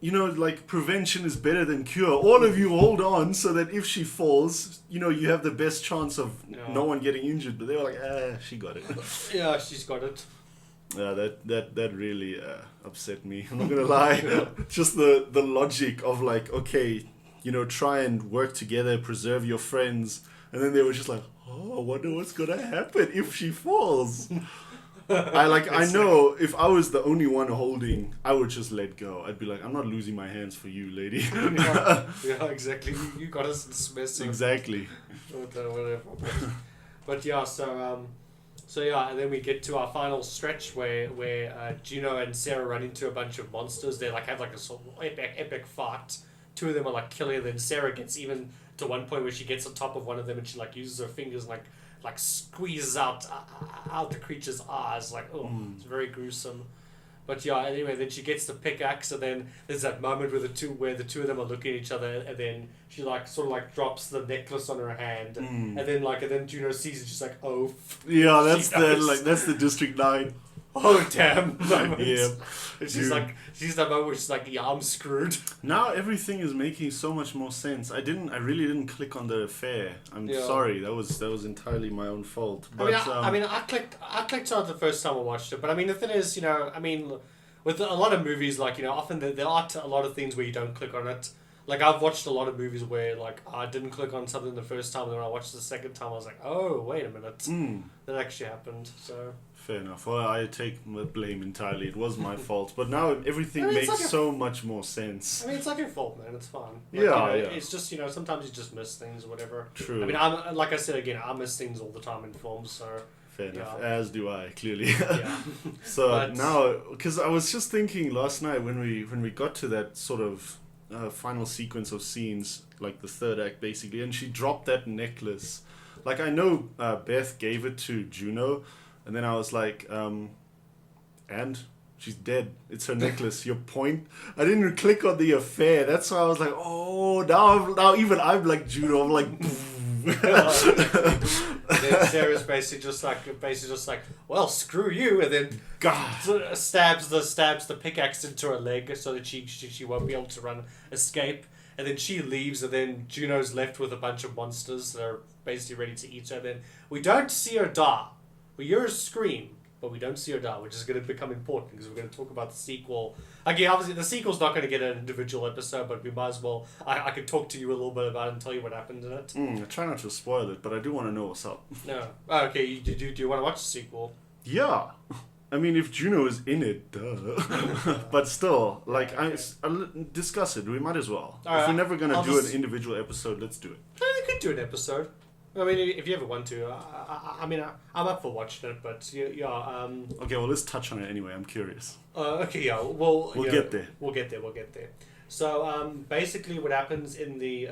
Like prevention is better than cure. All of you hold on so that if she falls, you have the best chance of no one getting injured. But they were like, she got it. Yeah, she's got it. Yeah, that really upset me. I'm not gonna lie. Just the logic of like, okay, try and work together, preserve your friends, and then they were just like, I wonder what's gonna happen if she falls. I know if I was the only one holding, I would just let go. I'd be like, I'm not losing my hands for you, lady. Yeah, exactly. You got us in this mess. Exactly. Whatever. But yeah, so yeah, and then we get to our final stretch where Juno and Sarah run into a bunch of monsters. They like have like a sort of epic fight. Two of them are like killing, and then Sarah gets even to one point where she gets on top of one of them and she like uses her fingers and like squeezes out the creature's eyes, like it's very gruesome. But yeah, anyway, then she gets the pickaxe, and then there's that moment where the two of them are looking at each other, and then she like sort of like drops the necklace on her hand, and then Juno sees it, she's like, oh. Yeah, that's the District 9. Oh damn! Moment. Yeah. She's that moment where she's like, yeah, I'm screwed. Now everything is making so much more sense. I really didn't click on the affair. I'm sorry. That was entirely my own fault. But, I clicked on it the first time I watched it. But I mean, the thing is, with a lot of movies, like often there are a lot of things where you don't click on it. Like I've watched a lot of movies where like I didn't click on something the first time, and then when I watched it the second time, I was like, oh wait a minute, that actually happened. So. Fair enough. Well, I take the blame entirely. It was my fault. But now everything makes so much more sense. I mean, it's not your fault, man. It's fine. It's just, sometimes you just miss things or whatever. True. I mean, like I said again, I miss things all the time in films, so... Fair enough. As do I, clearly. Yeah. So now, because I was just thinking last night when we got to that sort of final sequence of scenes, like the third act basically, and she dropped that necklace. Like, I know Beth gave it to Juno, and then I was like, and she's dead. It's her necklace. Your point? I didn't click on the affair. That's why I was like, oh, now even I'm like Juno. I'm like, and then Sarah's basically just like, well, screw you, and then God stabs the pickaxe into her leg so that she won't be able to escape. And then she leaves, and then Juno's left with a bunch of monsters that are basically ready to eat her. And then we don't see her die. We hear her scream, but we don't see her die, which is going to become important because we're going to talk about the sequel. Again, obviously, the sequel's not going to get an individual episode, but we might as well... I can talk to you a little bit about it and tell you what happened in it. I try not to spoil it, but I do want to know what's up. No. Oh, okay, do you want to watch the sequel? Yeah. I mean, if Juno is in it, duh. But still, like, I'll discuss it. We might as well. If we're never going to do an individual episode, let's do it. I could do an episode. I mean, if you ever want to. I'm up for watching it, but yeah. Okay, well, let's touch on it anyway. I'm curious. Okay, yeah. Well, we'll get there. We'll get there. So, basically, what happens in the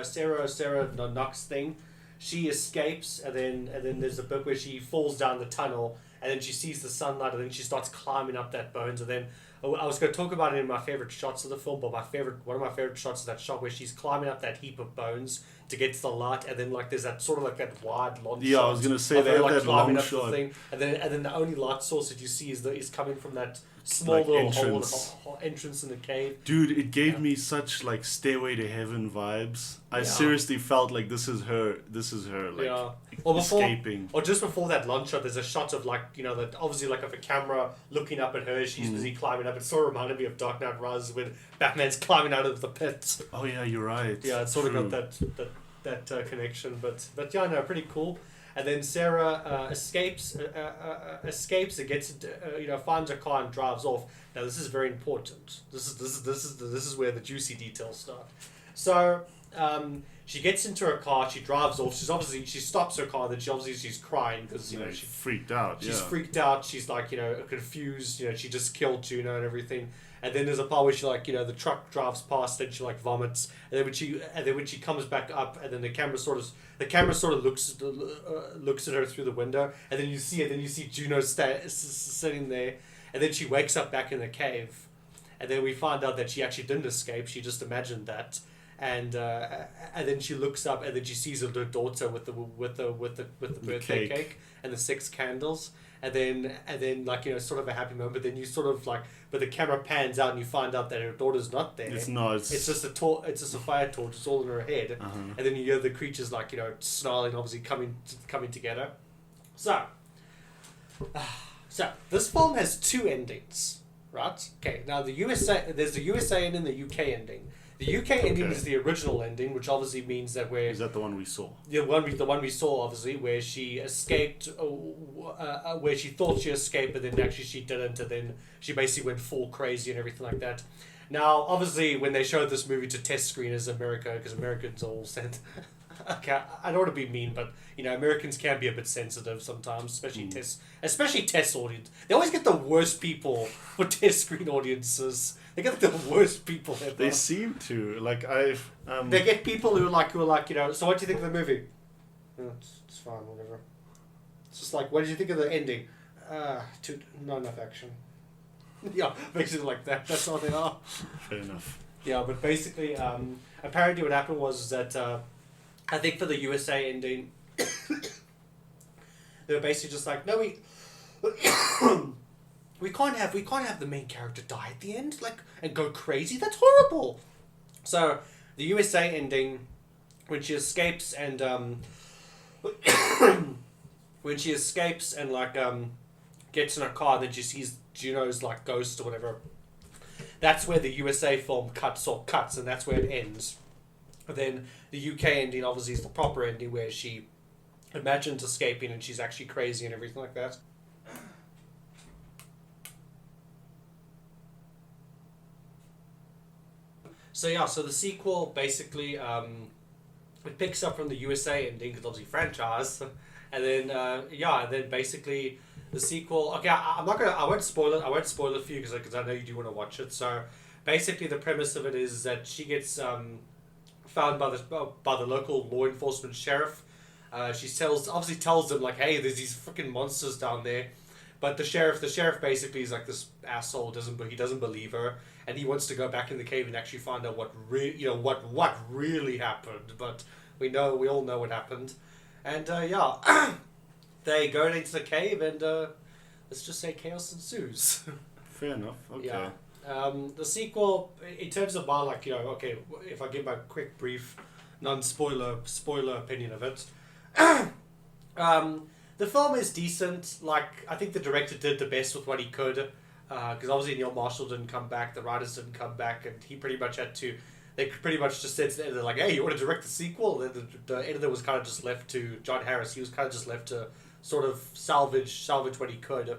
Sarah Knox thing, she escapes, and then there's a bit where she falls down the tunnel, and then she sees the sunlight, and then she starts climbing up that bones, and then I was going to talk about it in my favorite shots of the film, but one of my favorite shots is that shot where she's climbing up that heap of bones to get to the light, and then like there's that sort of like that wide long shot. Yeah, I was going to say they have that long up shot. the thing, and then the only light source that you see is coming from that small like, little entrance. hole entrance in the cave. Dude, it gave me such like Stairway to Heaven vibes. I Yeah. seriously felt like this is her like Yeah. Or before, escaping. or just before that launch shot, there's a shot of like, you know, that obviously like of a camera looking up at her. She's busy climbing up. It sort of reminded me of Dark Knight Rises when Batman's climbing out of the pit. Oh yeah, you're right. Yeah, it's sort of got that connection. But yeah, no, pretty cool. And then Sarah escapes and gets finds her car and drives off. Now this is very important. This is where the juicy details start. So she gets into her car. She drives off. She stops her car. Then she's crying because She's freaked out. She's freaked out. She's like confused. She just killed Juno and everything. And then there's a part where she the truck drives past and she vomits. And then when she comes back up, and then the camera sort of looks at her through the window, and then you see Juno sitting there, and then she wakes up back in the cave, and then we find out that she actually didn't escape. She just imagined that. And then she looks up, and then she sees her daughter with the birthday cake and the 6 candles, and then sort of a happy moment. But then you sort of but the camera pans out, and you find out that her daughter's not there. It's not. It's just a fire torch. It's all in her head, and then you hear the creatures snarling, obviously coming together. So this film has 2 endings, right? Okay, now there's the USA ending and the UK ending. The UK ending is the original ending, which obviously means that Is that the one we saw? The one we saw, obviously, where she escaped, where she thought she escaped, but then actually she didn't, and then she basically went full crazy and everything like that. Now, obviously, when they showed this movie to test screeners in America, because Americans all said, okay, I don't want to be mean, but Americans can be a bit sensitive sometimes, especially test audience. They always get the worst people for test screen audiences. They get the worst people ever. They seem to They get people who are like, so what do you think of the movie? It's fine, whatever. It's just like, what did you think of the ending? Not enough action. Yeah, basically like that. That's all they are. Fair enough. Yeah, but basically, apparently what happened was that I think for the USA ending, they were basically just like, no, we can't have the main character die at the end, and go crazy. That's horrible. So the USA ending, when she escapes and gets in her car, and then she sees Juno's ghost or whatever. That's where the USA film cuts, and that's where it ends. And then the UK ending obviously is the proper ending, where she imagines escaping and she's actually crazy and everything like that. So yeah, so the sequel basically it picks up from the USA ending, because obviously franchise, and then basically the sequel. Okay, I won't spoil it. I won't spoil it for you because I know you do want to watch it. So basically, the premise of it is that she gets found by the local law enforcement sheriff. She tells them hey, there's these freaking monsters down there. But the sheriff basically is this asshole. He doesn't believe her, and he wants to go back in the cave and actually find out what really happened. But we all know what happened, and they go into the cave, and let's just say chaos ensues. Fair enough. Okay. Yeah. The sequel, in terms of my if I give my quick brief, spoiler opinion of it. The film is decent. I think the director did the best with what he could, because obviously Neil Marshall didn't come back, the writers didn't come back, and he pretty much had to. They pretty much just said to the editor, hey, you want to direct the sequel? And the editor was kind of just left to John Harris. He was kind of just left to sort of salvage what he could.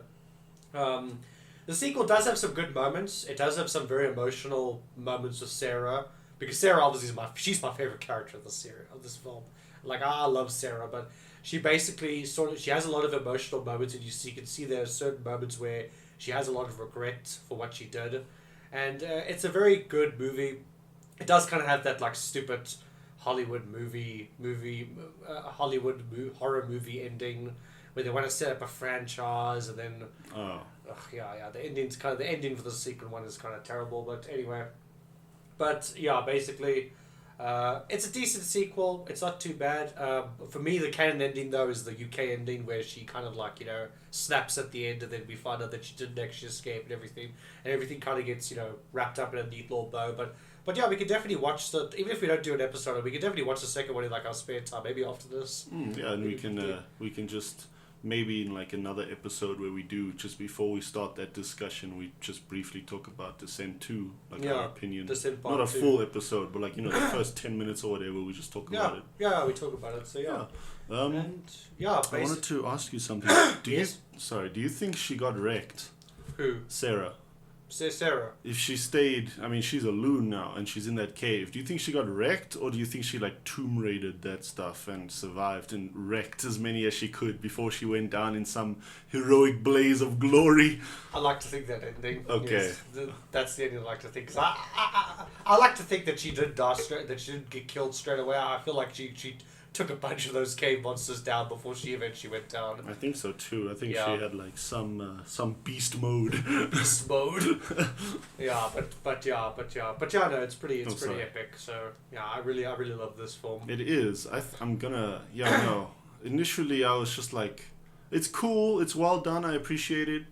The sequel does have some good moments. It does have some very emotional moments with Sarah, because Sarah obviously she's my favorite character of this film. I love Sarah, but she basically she has a lot of emotional moments, and you can see there are certain moments where she has a lot of regret for what she did, and it's a very good movie. It does kind of have that stupid Hollywood horror movie ending where they want to set up a franchise, and then the ending for the sequel one is kind of terrible. But anyway, basically, It's a decent sequel. It's not too bad. For me, the canon ending though is the UK ending where she kind of like snaps at the end, and then we find out that she didn't actually escape and everything kind of gets wrapped up in a neat little bow. But yeah, we can definitely watch even if we don't do an episode, we can definitely watch the second one in like our spare time, maybe after this. Yeah, and we can just maybe in like another episode where we do just before we start that discussion, we just briefly talk about Descent 2, like our opinion. Descent Part Not a 2. full episode, but like the first 10 minutes or whatever, we just talk about it. Yeah, we talk about it. So yeah. And yeah, I wanted to ask you something. Do you think she got wrecked? Who? Sarah. Sarah. If she stayed, I mean, she's a loon now, and she's in that cave. Do you think she got wrecked, or do you think she like tomb raided that stuff and survived and wrecked as many as she could before she went down in some heroic blaze of glory? I like to think that ending. Okay. Yes, that's the ending I like to think. Cause I like to think that she did die that she didn't get killed straight away. I feel like she took a bunch of those cave monsters down before she eventually went down. I think so too. I think she had like some beast mode. Beast mode. Yeah, but no, it's pretty epic. So yeah, I really love this film. It is. No. Initially, I was just like, it's cool, it's well done, I appreciate it,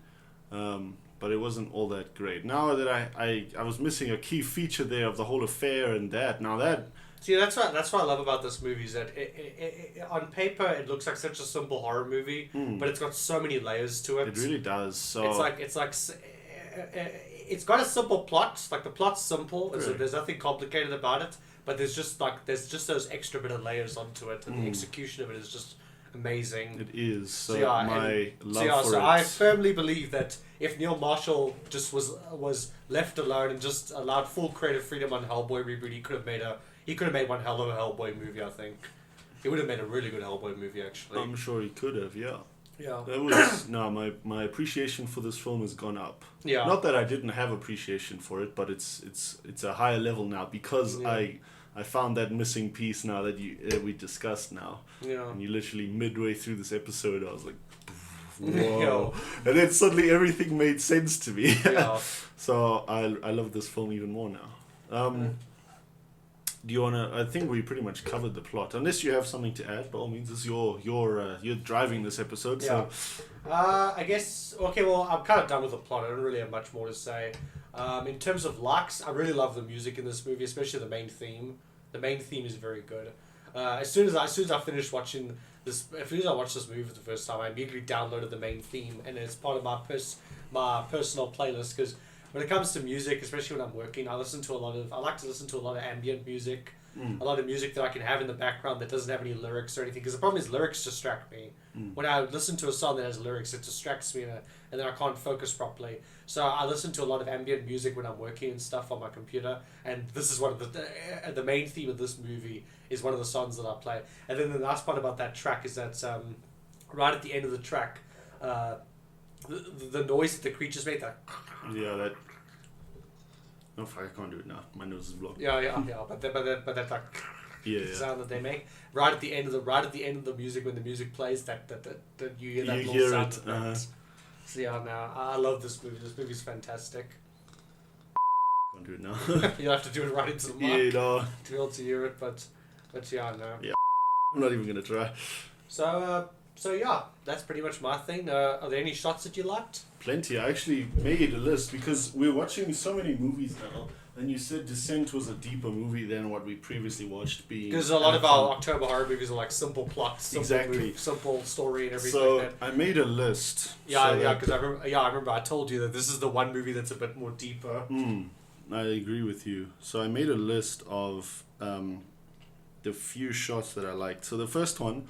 but it wasn't all that great. Now that I was missing a key feature there of the whole affair and that. Now that. See, that's what I love about this movie is that on paper it looks like such a simple horror movie, but it's got so many layers to it. It really does. So it's got a simple plot. Like the plot's simple, so there's nothing complicated about it. But there's just those extra bit of layers onto it, and the execution of it is just amazing. It is. So I firmly believe that if Neil Marshall just was left alone and just allowed full creative freedom on Hellboy reboot, he could have made one hell of a Hellboy movie, I think. He would have made a really good Hellboy movie, actually. I'm sure he could have, yeah. Yeah. That was my appreciation for this film has gone up. Yeah. Not that I didn't have appreciation for it, but it's a higher level now because I found that missing piece now that we discussed now. Yeah. And you literally midway through this episode, I was like, whoa. And then suddenly everything made sense to me. Yeah. So I love this film even more now. Do you wanna? I think we pretty much covered the plot. Unless you have something to add, by all means, it's you're driving this episode. Yeah. So I guess. Okay. Well, I'm kind of done with the plot. I don't really have much more to say. In terms of likes, I really love the music in this movie, especially the main theme. The main theme is very good. As soon as I finished watching this, as soon as I watched this movie for the first time, I immediately downloaded the main theme, and it's part of my personal playlist because. When it comes to music, especially when I'm working, I like to listen to a lot of ambient music, a lot of music that I can have in the background that doesn't have any lyrics or anything. Because the problem is lyrics distract me. When I listen to a song that has lyrics, it distracts me, and then I can't focus properly. So I listen to a lot of ambient music when I'm working and stuff on my computer. And this is one of the main theme of this movie is one of the songs that I play. And then the last part about that track is that right at the end of the track. The noise that the creatures make, that. Yeah, that. No, fuck, I can't do it now. My nose is blocked. Yeah. But that like sound that they make right at the end of the music when the music plays, that you hear that little sound. So yeah, now I love this movie. This movie's fantastic. Can't do it now. You'll have to do it right into the mic no. to be able to hear it, but yeah, no. Yeah, I'm not even gonna try. So yeah, that's pretty much my thing. Are there any shots that you liked? Plenty. I actually made a list because we're watching so many movies now, and you said Descent was a deeper movie than what we previously watched. Because a lot of our October horror movies are like simple plots, simple story, and everything. So like that. I made a list. Because I remember I told you that this is the one movie that's a bit more deeper. I agree with you. So I made a list of the few shots that I liked. So the first one.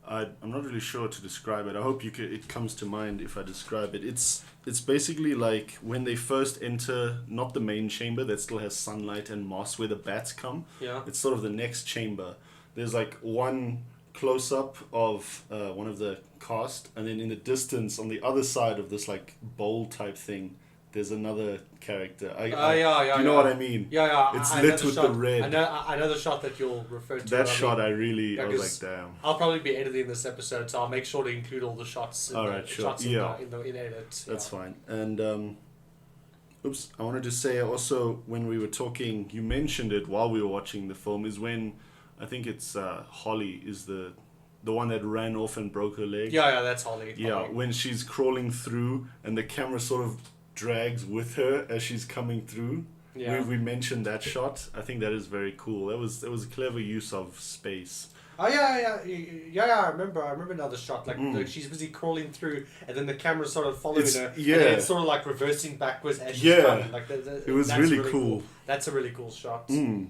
I'm not really sure to describe it. I hope it comes to mind if I describe it. It's basically like when they first enter, not the main chamber that still has sunlight and moss where the bats come. Yeah. It's sort of the next chamber. There's like one close-up of one of the cast, and then in the distance on the other side of this like bowl type thing, there's another character. You know what I mean? Yeah. It's lit with the red. I know the shot that you'll refer to. That shot I was like, damn. I'll probably be editing this episode, so I'll make sure to include all the shots. In edit. That's fine. And Oops, I wanted to say also, when we were talking, you mentioned it while we were watching the film, is when I think it's Holly is the one that ran off and broke her leg. Yeah, that's Holly. Yeah, Holly. when she's crawling through and the camera sort of drags with her as she's coming through. Yeah. We mentioned that shot. I think that is very cool. That was a clever use of space. Oh yeah. I remember now the shot. Like she's busy crawling through, and then the camera sort of following her. Yeah. And then it's sort of like reversing backwards as she's running. Like it was really cool. That's a really cool shot. Trying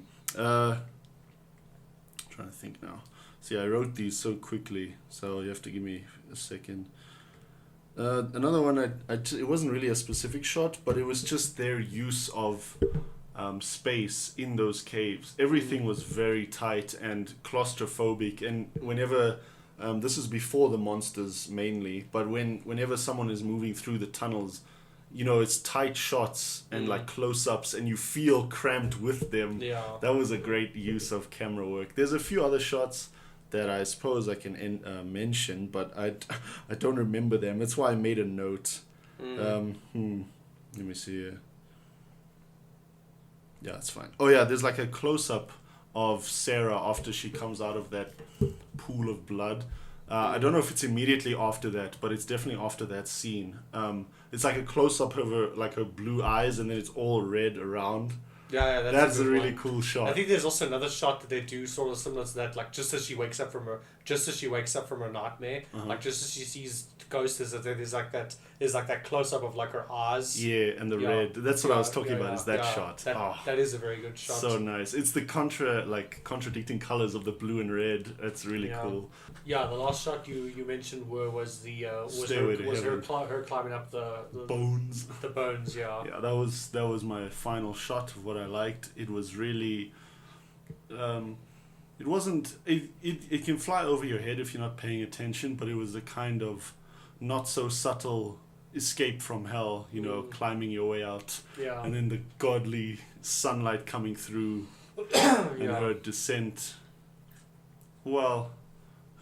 to think now. See, I wrote these so quickly, so you have to give me a second. Another one, it wasn't really a specific shot, but it was just their use of space in those caves. Everything was very tight and claustrophobic, and whenever this is before the monsters mainly, but whenever someone is moving through the tunnels, you know, it's tight shots and like close-ups, and you feel cramped with them. Yeah, that was a great use of camera work. There's a few other shots that I suppose I can mention, but I don't remember them. That's why I made a note. Let me see here. Yeah, that's fine. Oh yeah, there's like a close-up of Sarah after she comes out of that pool of blood. I don't know if it's immediately after that, but it's definitely after that scene. It's like a close-up of her, like her blue eyes, and then it's all red around. Yeah, that's a really cool shot. I think there's also another shot that they do sort of similar to that, like just as she wakes up from her nightmare, like just as she sees the ghost, there's like that close up of like her eyes. Yeah, and the red. That's what I was talking about. Is that shot? That is a very good shot. So nice. It's the contradicting colors of the blue and red. That's really cool. Yeah, the last shot you mentioned was her climbing up the bones. The bones, yeah. Yeah, that was my final shot of what I liked. It was really, it wasn't. It can fly over your head if you're not paying attention, but it was a kind of not so subtle escape from hell. You know, climbing your way out. Yeah. And then the godly sunlight coming through, and her descent. Well,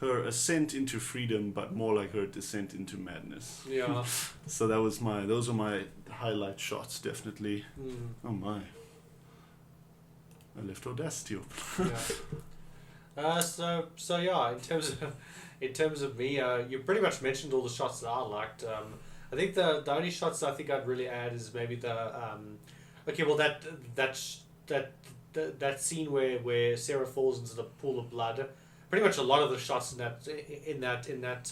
her ascent into freedom, but more like her descent into madness. Yeah. So those were my highlight shots, definitely. Oh my. I left Audacity open. Yeah. So yeah, in terms of me, you pretty much mentioned all the shots that I liked. I think the only shots that I think I'd really add is maybe that scene where Sarah falls into the pool of blood. Pretty much a lot of the shots in that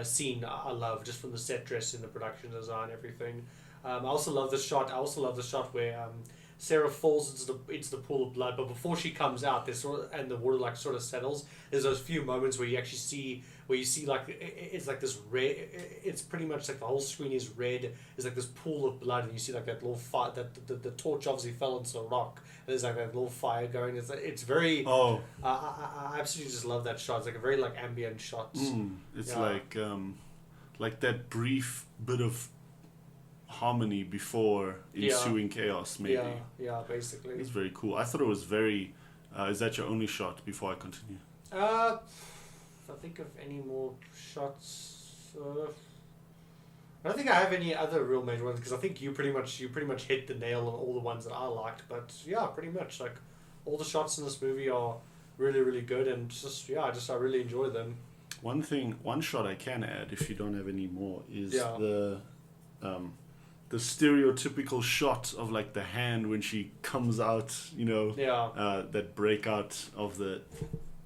scene I love, just from the set dress and the production design, everything. I also love the shot where Sarah falls into the pool of blood, but before she comes out, and the water like sort of settles. There's those few moments where you actually see like it's like this red. It's pretty much like the whole screen is red. It's like this pool of blood, and you see like that little fire. That the torch obviously fell into the rock. And there's like that little fire going. It's very. Oh. I absolutely just love that shot. It's like a very like ambient shot. It's like that brief bit of harmony before ensuing chaos, maybe. Yeah, basically. It's very cool. I thought it was very. Is that your only shot before I continue? If I think of any more shots, I don't think I have any other real major ones, because I think you pretty much hit the nail on all the ones that I liked. But yeah, pretty much like all the shots in this movie are really, really good, and I really enjoy them. One shot I can add, if you don't have any more, is the stereotypical shot of like the hand when she comes out, you know, that breakout of the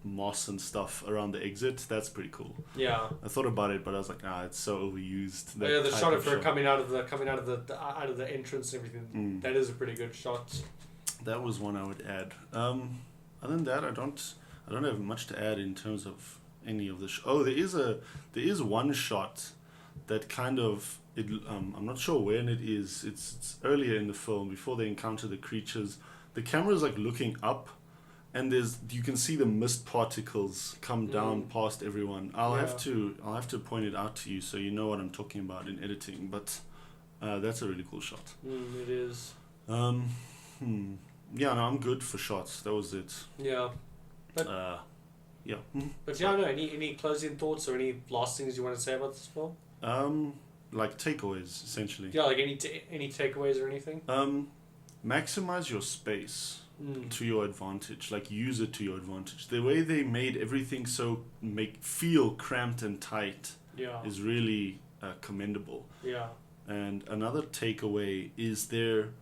moss and stuff around the exit. That's pretty cool. Yeah, I thought about it, but I was like, it's so overused. The shot of her coming out of the entrance and everything. That is a pretty good shot. That was one I would add. Other than that, I don't have much to add in terms of any of the. There is one shot that kind of. I'm not sure when it is. It's earlier in the film, before they encounter the creatures. The camera's like looking up, and you can see the mist particles come down past everyone. I'll have to point it out to you so you know what I'm talking about in editing. But that's a really cool shot. It is. Yeah, no, I'm good for shots. That was it. Yeah. But yeah. But yeah, no. Any closing thoughts or any last things you want to say about this film? like takeaways essentially. Yeah, like any takeaways or anything? Maximize your space to your advantage. Like use it to your advantage. The way they made everything so feel cramped and tight is really commendable. Yeah. And another takeaway is you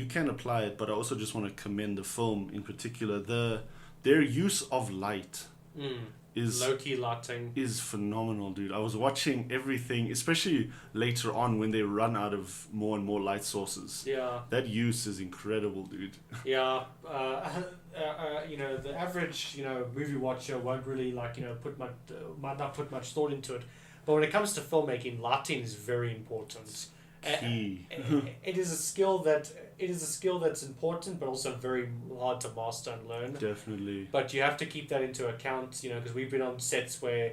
can apply it, but I also just want to commend the film in particular. Their use of light is low-key lighting is phenomenal, dude. I was watching everything, especially later on when they run out of more and more light sources. Yeah. That use is incredible, dude. Yeah. The average, movie watcher won't really might not put much thought into it. But when it comes to filmmaking, lighting is very important. Key. It is a skill that's important, but also very hard to master and learn. Definitely. But you have to keep that into account, because we've been on sets where,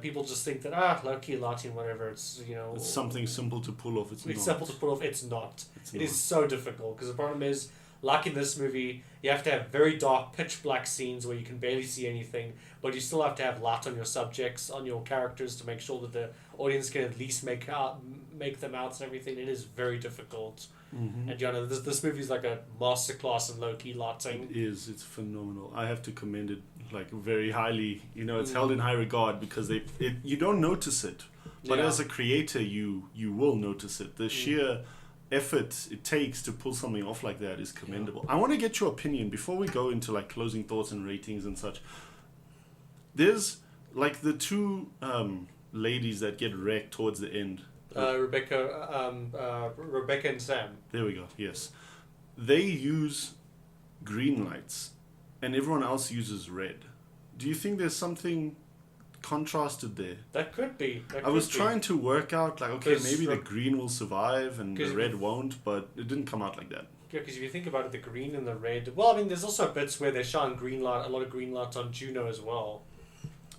people just think that low-key lighting, whatever, it's it's something simple to pull off. It's not. Simple to pull off. It's not. It not. is so difficult because the problem is, like in this movie, you have to have very dark, pitch black scenes where you can barely see anything, but you still have to have light on your subjects, on your characters, to make sure that the audience can at least make them out and everything. It is very difficult. Mm-hmm. And this movie is like a masterclass in low-key lighting. It is. It's phenomenal. I have to commend it very highly. It's held in high regard because you don't notice it, but as a creator, you will notice it. The sheer effort it takes to pull something off like that is commendable. I want to get your opinion before we go into closing thoughts and ratings and such. There's the two ladies that get wrecked towards the end. Rebecca and Sam. There we go. Yes, they use green lights, and everyone else uses red. Do you think there's something contrasted there? That could be. I was trying to work out maybe the green will survive and the red won't, but it didn't come out like that. Yeah, because if you think about it, the green and the red. Well, I mean, there's also bits where they shine a lot of green light on Juno as well.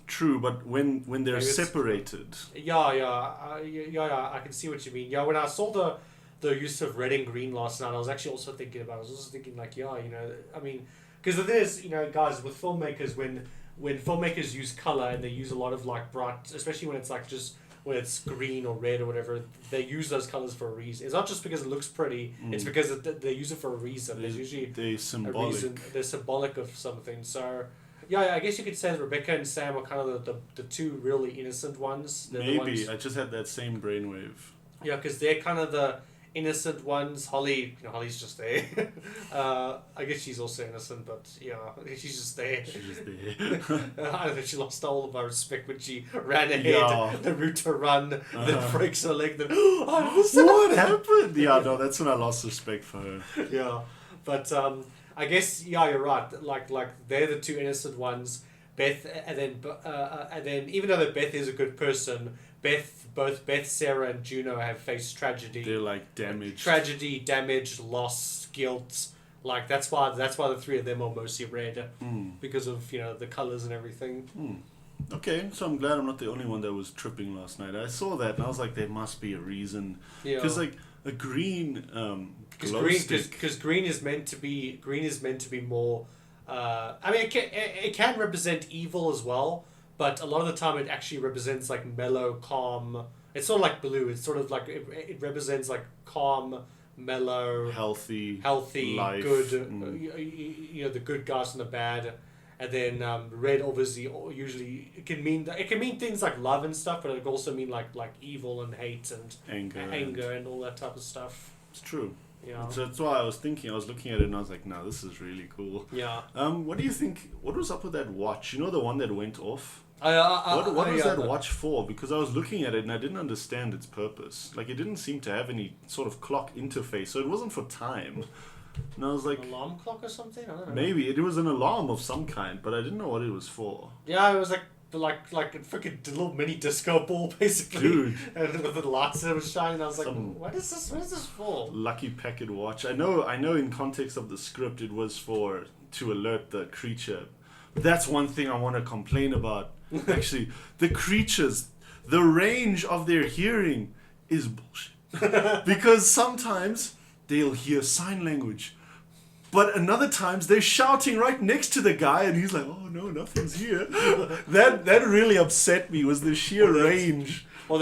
True, but when they're separated. I can see what you mean. Yeah, when I saw the use of red and green last night, I was actually also thinking about it. I was also thinking I mean, because the thing is, guys, with filmmakers, when filmmakers use color and they use a lot of bright, especially when it's when it's green or red or whatever, they use those colors for a reason. It's not just because it looks pretty; it's because they use it for a reason. There's usually a reason. They're symbolic of something. So. Yeah, I guess you could say that Rebecca and Sam are kind of the two really innocent ones. They're Maybe. I just had that same brainwave. Yeah, because they're kind of the innocent ones. Holly, Holly's just there. I guess she's also innocent, but she's just there. She's just there. I don't know, she lost all of my respect when she ran ahead, the route to run, then breaks her leg, then, what happened? Yeah, no, that's when I lost respect for her. Yeah, but... I guess you're right. Like they're the two innocent ones. Beth, and then even though Beth is a good person, both Beth, Sarah, and Juno have faced tragedy. They're damaged. Tragedy, damage, loss, guilt. That's why the three of them are mostly red because of the colors and everything. Okay, so I'm glad I'm not the only one that was tripping last night. I saw that and I was like, there must be a reason. Yeah. Because a green because green is meant to be more. I mean, it can represent evil as well, but a lot of the time it actually represents mellow, calm. It's sort of like blue. It's sort of it represents calm, mellow, healthy, life. Good. The good guys and the bad. And then red, obviously, usually it can mean things like love and stuff, but it can also mean like evil and hate and anger and all that type of stuff. It's true. Yeah. So that's why I was looking at it and I was like, no, this is really cool. Yeah. What do you think? What was up with that watch? The one that went off? What was that watch for? Because I was looking at it and I didn't understand its purpose. It didn't seem to have any sort of clock interface, so it wasn't for time. And I was like... An alarm clock or something? I don't know. Maybe. It was an alarm of some kind, but I didn't know what it was for. Yeah, it was like a freaking little mini disco ball, basically. Dude. And with the lights that was shining, I was like, what is this for? Lucky packet watch. I know in context of the script, it was to alert the creature. But that's one thing I want to complain about. Actually, the creatures, the range of their hearing is bullshit. Because sometimes... they'll hear sign language. But another times they're shouting right next to the guy and he's like, oh no, nothing's here. That really upset me, was the sheer range. Or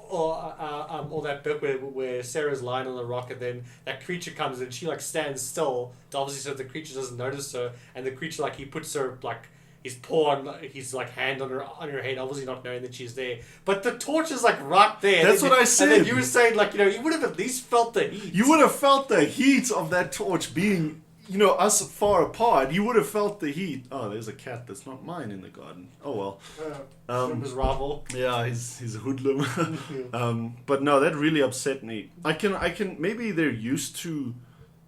or that bit where Sarah's lying on the rock and then that creature comes and she like stands still, obviously so the creature doesn't notice her, and the creature like he puts her like his paw on his like hand on her head, obviously not knowing that she's there. But the torch is like right there. That's what I said. And then you were saying like, you know, you would have at least felt the heat. You would have felt the heat of that torch being, you know, us far apart. You would have felt the heat. Oh, there's a cat that's not mine in the garden. Oh well. His rival. Yeah, he's a hoodlum. But no, that really upset me. I can maybe they're used to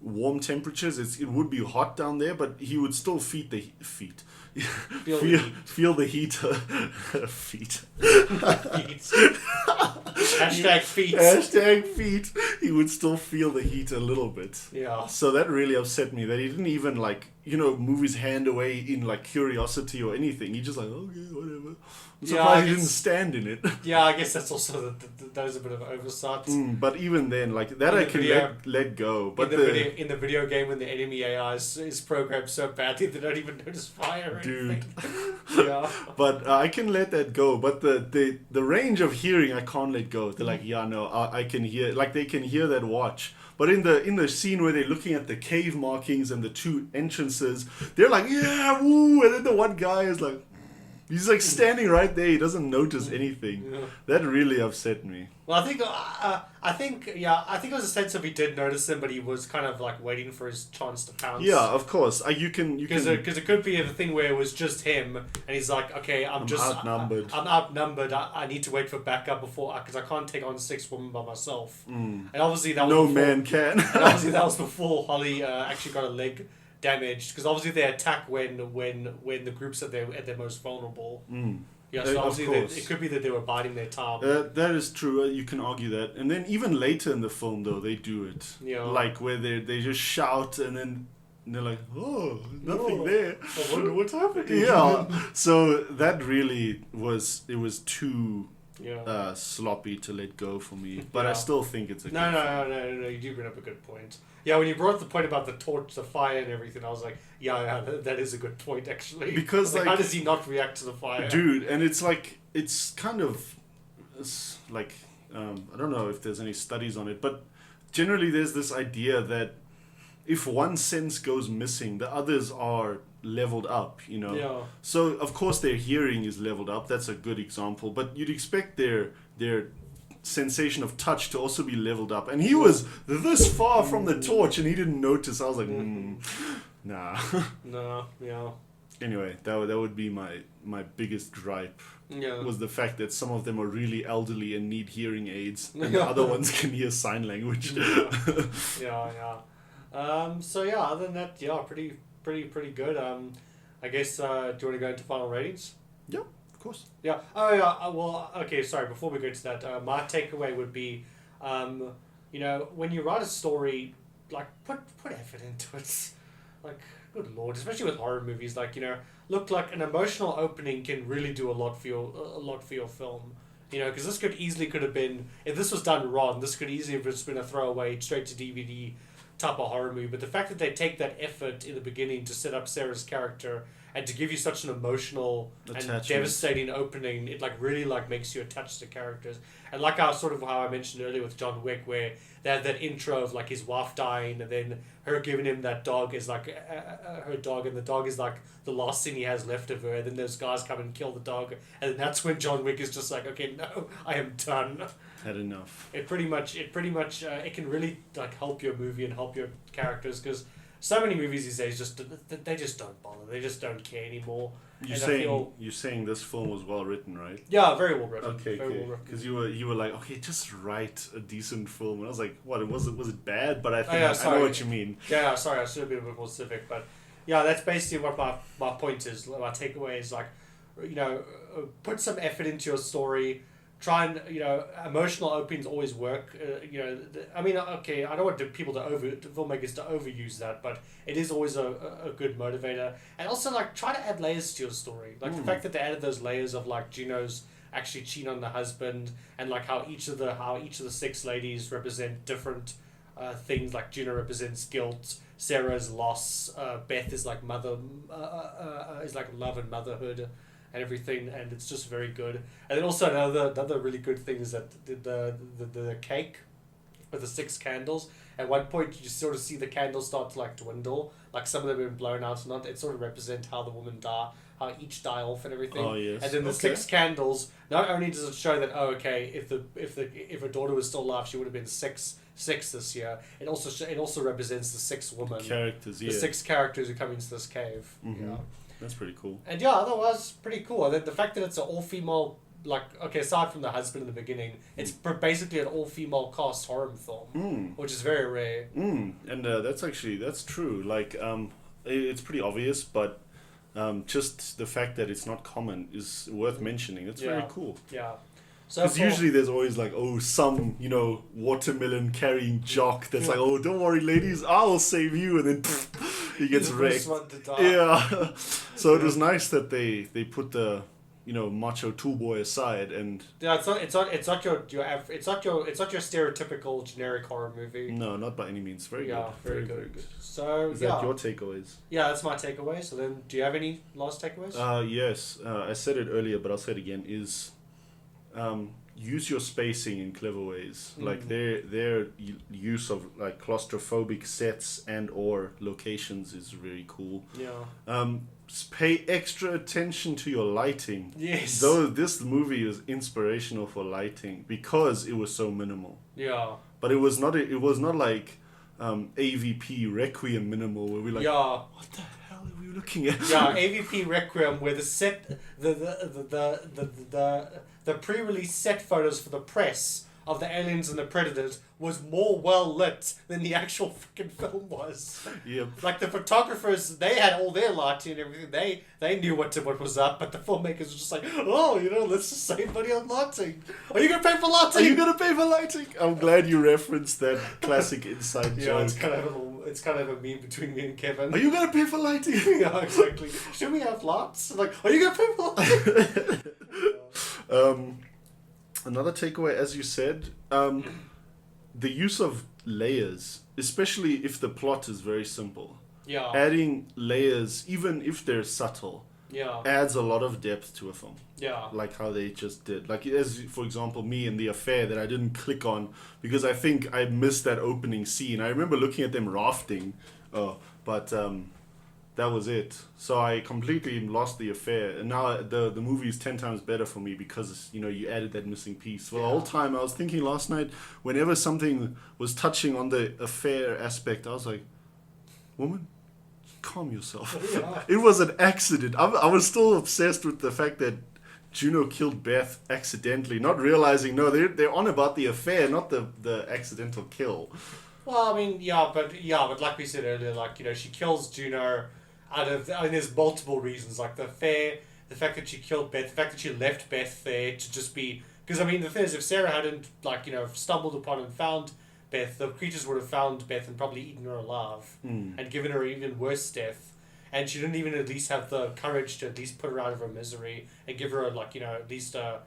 warm temperatures. It would be hot down there, but he would still feel the heat. Feel the heat. Feet. Hashtag feet. Hashtag feet. He would still feel the heat a little bit. Yeah. So that really upset me that he didn't even like, you know, move his hand away in like curiosity or anything. He just like, okay, whatever. I'm surprised he didn't stand in it. Yeah, I guess that's also that is a bit of oversight. But even then, like that, I can let go. But in the video game, when the enemy AI is programmed so badly they don't even notice fire or anything. Yeah. But I can let that go. But the range of hearing, I can't let go. They're like, yeah, no, I can hear. Like they can hear that watch. But in the scene where they're looking at the cave markings and the two entrances, they're like, yeah, woo, and then the one guy is like. He's like standing right there. He doesn't notice anything. Yeah. That really upset me. Well, I think it was a sense of he did notice him, but he was kind of like waiting for his chance to pounce. Yeah, of course. Because it could be a thing where it was just him, and he's like, okay, I'm outnumbered. I'm outnumbered. I need to wait for backup because I can't take on 6 women by myself. And obviously that was no man can. And obviously that was before Holly actually got a leg damaged, because obviously they attack when the groups at their most vulnerable. Yeah, so obviously it could be that they were biding their time. That is true. You can argue that. And then even later in the film, though, they do it. Yeah. Like where they just shout and then they're like, oh, nothing there. I wonder what's happening. Yeah. So that really was too sloppy to let go for me. But I still think it's a No, you do bring up a good point. Yeah, when you brought up the point about the torch, the fire and everything, I was like, that is a good point, actually. Because like, how does he not react to the fire? Dude, and it's like, it's kind of, like, I don't know if there's any studies on it, but generally there's this idea that if one sense goes missing, the others are leveled up, you know? Yeah. So, of course, their hearing is leveled up. That's a good example. But you'd expect their sensation of touch to also be leveled up, and he was this far from the torch and he didn't notice. I was like, nah. No, yeah. Anyway, that would be my biggest gripe. Yeah. Was the fact that some of them are really elderly and need hearing aids, and the other ones can hear sign language. Yeah. So yeah, other than that, pretty good. I guess do you want to go into final ratings? Yeah. Of course. Yeah. Oh, yeah. Well, okay. Sorry. Before we go to that, my takeaway would be, you know, when you write a story, like put effort into it. Like, good lord, especially with horror movies. Like, you know, look, like an emotional opening can really do a lot for your film. You know, because this could have been, if this was done wrong, this could easily have just been a throwaway straight to DVD type of horror movie. But the fact that they take that effort in the beginning to set up Sarah's character and to give you such an emotional and devastating opening, it like really like makes you attached to characters. And like how I mentioned earlier with John Wick, where they had that intro of like his wife dying, and then her giving him that dog is like her dog, and the dog is like the last thing he has left of her. And then those guys come and kill the dog, and then that's when John Wick is just like, okay, no, I am done. Had enough. It pretty much it can really like help your movie and help your characters, because so many movies these days they just don't bother. They just don't care anymore. You're saying this film was well written, right? Yeah, very well written. Okay, because you were like, okay, just write a decent film, and I was like, what? Was it bad? But I think I know what you mean. Yeah, sorry, I should have been a bit more specific, but yeah, that's basically what my point is. My takeaway is like, you know, put some effort into your story. Try and, you know, emotional openings always work. You know, I mean, okay, I don't want filmmakers to overuse that, but it is always a good motivator. And also, like, try to add layers to your story. Like, the fact that they added those layers of, like, Gino's actually cheating on the husband, and, like, how each of the 6 ladies represent different things. Like, Gino represents guilt, Sarah's loss, Beth is, like, love and motherhood. and everything, and it's just very good. And then also another really good thing is that the cake with the 6 candles. At one point, you just sort of see the candles start to like dwindle, like some of them have been blown out, and not. It sort of represent how the women die, how each die off and everything. Oh yes. And then the 6 candles. Not only does it show that if her daughter was still alive, she would have been six this year. It also represents the 6 women characters. the 6 characters who come into this cave. Mm-hmm. Yeah, that's pretty cool. and yeah, otherwise pretty cool. And then the fact that it's an all female. Like, okay, aside from the husband in the beginning, it's basically an all-female cast horror film, which is very rare. And that's true. Like, it's pretty obvious, but just the fact that it's not common is worth mentioning. It's very cool. Yeah. So because usually there's always like, some, watermelon carrying jock that's like, oh, don't worry, ladies, I'll save you, and then he gets wrecked. Yeah. So it was nice that they put the macho tool boy aside, and it's not your stereotypical generic horror movie. No, not by any means. Very good. Very good. So is that your takeaways? Yeah, that's my takeaway. So then, do you have any last takeaways? Yes. I said it earlier, but I'll say it again. Is use your spacing in clever ways. Like their use of like claustrophobic sets and or locations is really cool. Yeah. Pay extra attention to your lighting. Yes. Though this movie was inspirational for lighting because it was so minimal. Yeah. But it was not like AVP Requiem minimal where we're like, what the hell are we looking at? Yeah, AVP Requiem, where the set the pre-release set photos for the press of the aliens and the predators was more well lit than the actual freaking film was. Yep. Like the photographers, they had all their lighting and everything. They knew what was up, but the filmmakers were just like, let's just save money on lighting. Are you gonna pay for lighting? I'm glad you referenced that classic inside joke. It's kind of a meme between me and Kevin. Are you gonna pay for lighting? Yeah, exactly. Should we have lights? Like, are you gonna pay for lighting? Another takeaway, as you said, the use of layers, especially if the plot is very simple. Yeah. Adding layers, even if they're subtle, adds a lot of depth to a film. Yeah. Like how they just did. Like, as for example, me in The Affair that I didn't click on because I think I missed that opening scene. I remember looking at them rafting, but that was it. So I completely lost The Affair, and now the movie is 10 times better for me because you added that missing piece. For the whole time I was thinking last night, whenever something was touching on the affair aspect, I was like, woman, calm yourself. Yeah. It was an accident. I was still obsessed with the fact that Juno killed Beth accidentally, not realizing they're on about the affair, not the accidental kill. Well, I mean, but like we said earlier, she kills Juno there's multiple reasons, like the affair, the fact that she killed Beth, the fact that she left Beth there to just be, because I mean the thing is, if Sarah hadn't stumbled upon and found Beth, the creatures would have found Beth and probably eaten her alive and given her an even worse death, and she didn't even at least have the courage to at least put her out of her misery and give her at least a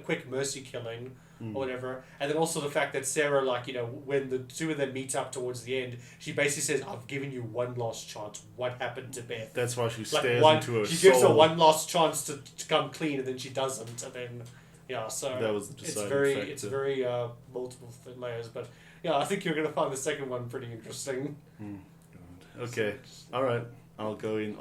quick mercy killing. Or whatever, and then also the fact that Sarah, when the two of them meet up towards the end, she basically says, "I've given you one last chance. What happened to Beth?" That's why she stares into her soul. She gives her one last chance to come clean, and then she doesn't, and then so that was the deciding factor. It's very multiple layers, but I think you're gonna find the second one pretty interesting. Okay, all right. I'll go in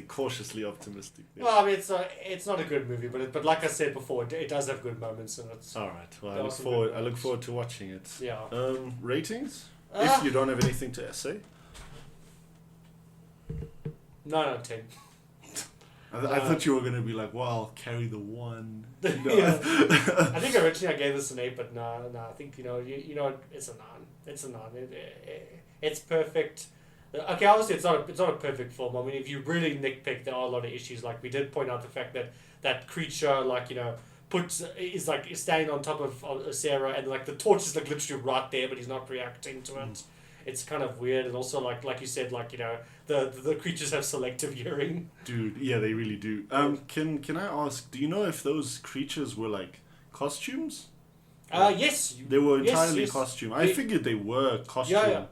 cautiously optimistic. Yeah. Well, I mean, it's not a good movie, but like I said before, it does have good moments in it. All right. Well, I look forward to watching it. Yeah. Ratings? If you don't have anything to say. 9 out of 10. I thought you were gonna be like, "Well, I'll carry the one." I think originally I gave this an 8, but no. I think it's a 9. It's a 9. It's perfect. Okay, obviously it's not a perfect film. I mean, if you really nitpick, there are a lot of issues. Like we did point out the fact that creature, is standing on top of Sarah, and the torch is literally right there, but he's not reacting to it. It's kind of weird, and also like you said, the creatures have selective hearing. Dude, yeah, they really do. Can I ask? Do you know if those creatures were costumes? Yes. They were entirely costume. I figured they were costume. Yeah.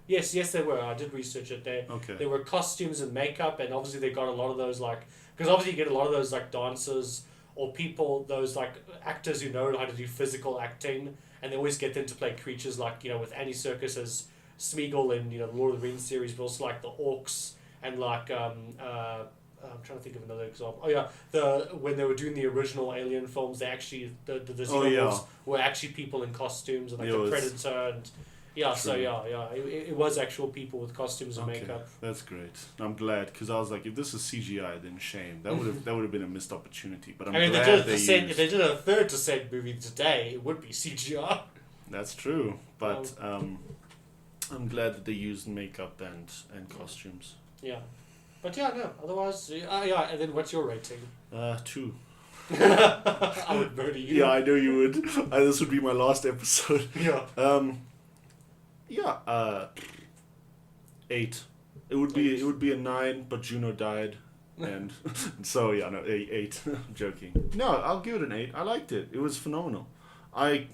Yes, they were. I did research it. Okay. There were costumes and makeup, and obviously they got a lot of those because obviously you get a lot of those dancers or people, those actors who know how to do physical acting, and they always get them to play creatures with Annie Serkis as Smeagol in the Lord of the Rings series, but also the orcs and I'm trying to think of another example. Oh yeah, when they were doing the original Alien films, they actually the xenomorphs were actually people in costumes and the Predator and it was actual people with costumes and makeup. That's great. I'm glad because I was like, if this is CGI, then shame. That would have been a missed opportunity. But if they did a third Descent movie today, it would be CGI. That's true, but I'm glad that they used makeup and costumes. Yeah. But no. Otherwise, and then what's your rating? 2. I would murder you. Yeah, I know you would. This would be my last episode. Yeah. 8. It would be a 9, but Juno died, and so 8. I'm joking. No, I'll give it an 8. I liked it. It was phenomenal. I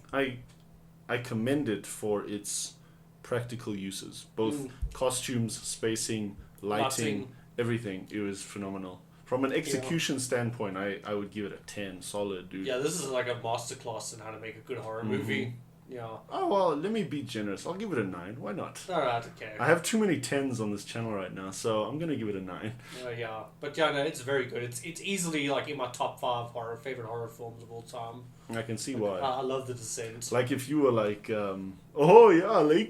commend it for its practical uses, both costumes, spacing, lighting. Everything. It was phenomenal. From an execution standpoint, I would give it a 10 solid, dude. Yeah, this is like a masterclass in how to make a good horror movie. Yeah. Oh, well, let me be generous. I'll give it a 9. Why not? Alright, okay. I have too many 10s on this channel right now, so I'm going to give it a 9. Yeah. But no, it's very good. It's easily in my top 5 favorite horror films of all time. I can see why. I love The Descent. If you were Lake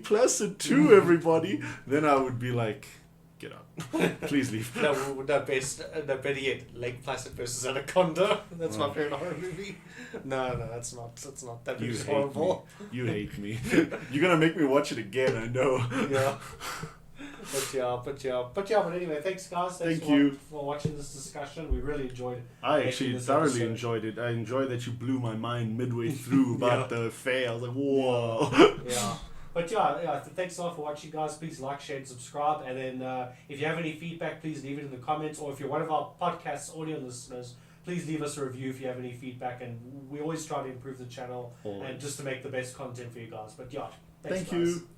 Placid too, everybody, then I would be like, get out. Please leave. No, better yet, Lake Placid versus Anaconda. That's my favorite horror movie. No, that's not. That movie's horrible. You hate me. You're gonna make me watch it again, I know. Yeah. But anyway, thanks guys. Thank you for watching this discussion. We really enjoyed it. I actually thoroughly enjoyed it. I enjoyed that you blew my mind midway through about the fair. I was like, whoa. Yeah. But thanks a lot for watching, guys. Please like, share, and subscribe. And then if you have any feedback, please leave it in the comments. Or if you're one of our podcast audio listeners, please leave us a review if you have any feedback. And we always try to improve the channel and just to make the best content for you guys. But thanks, Thank you.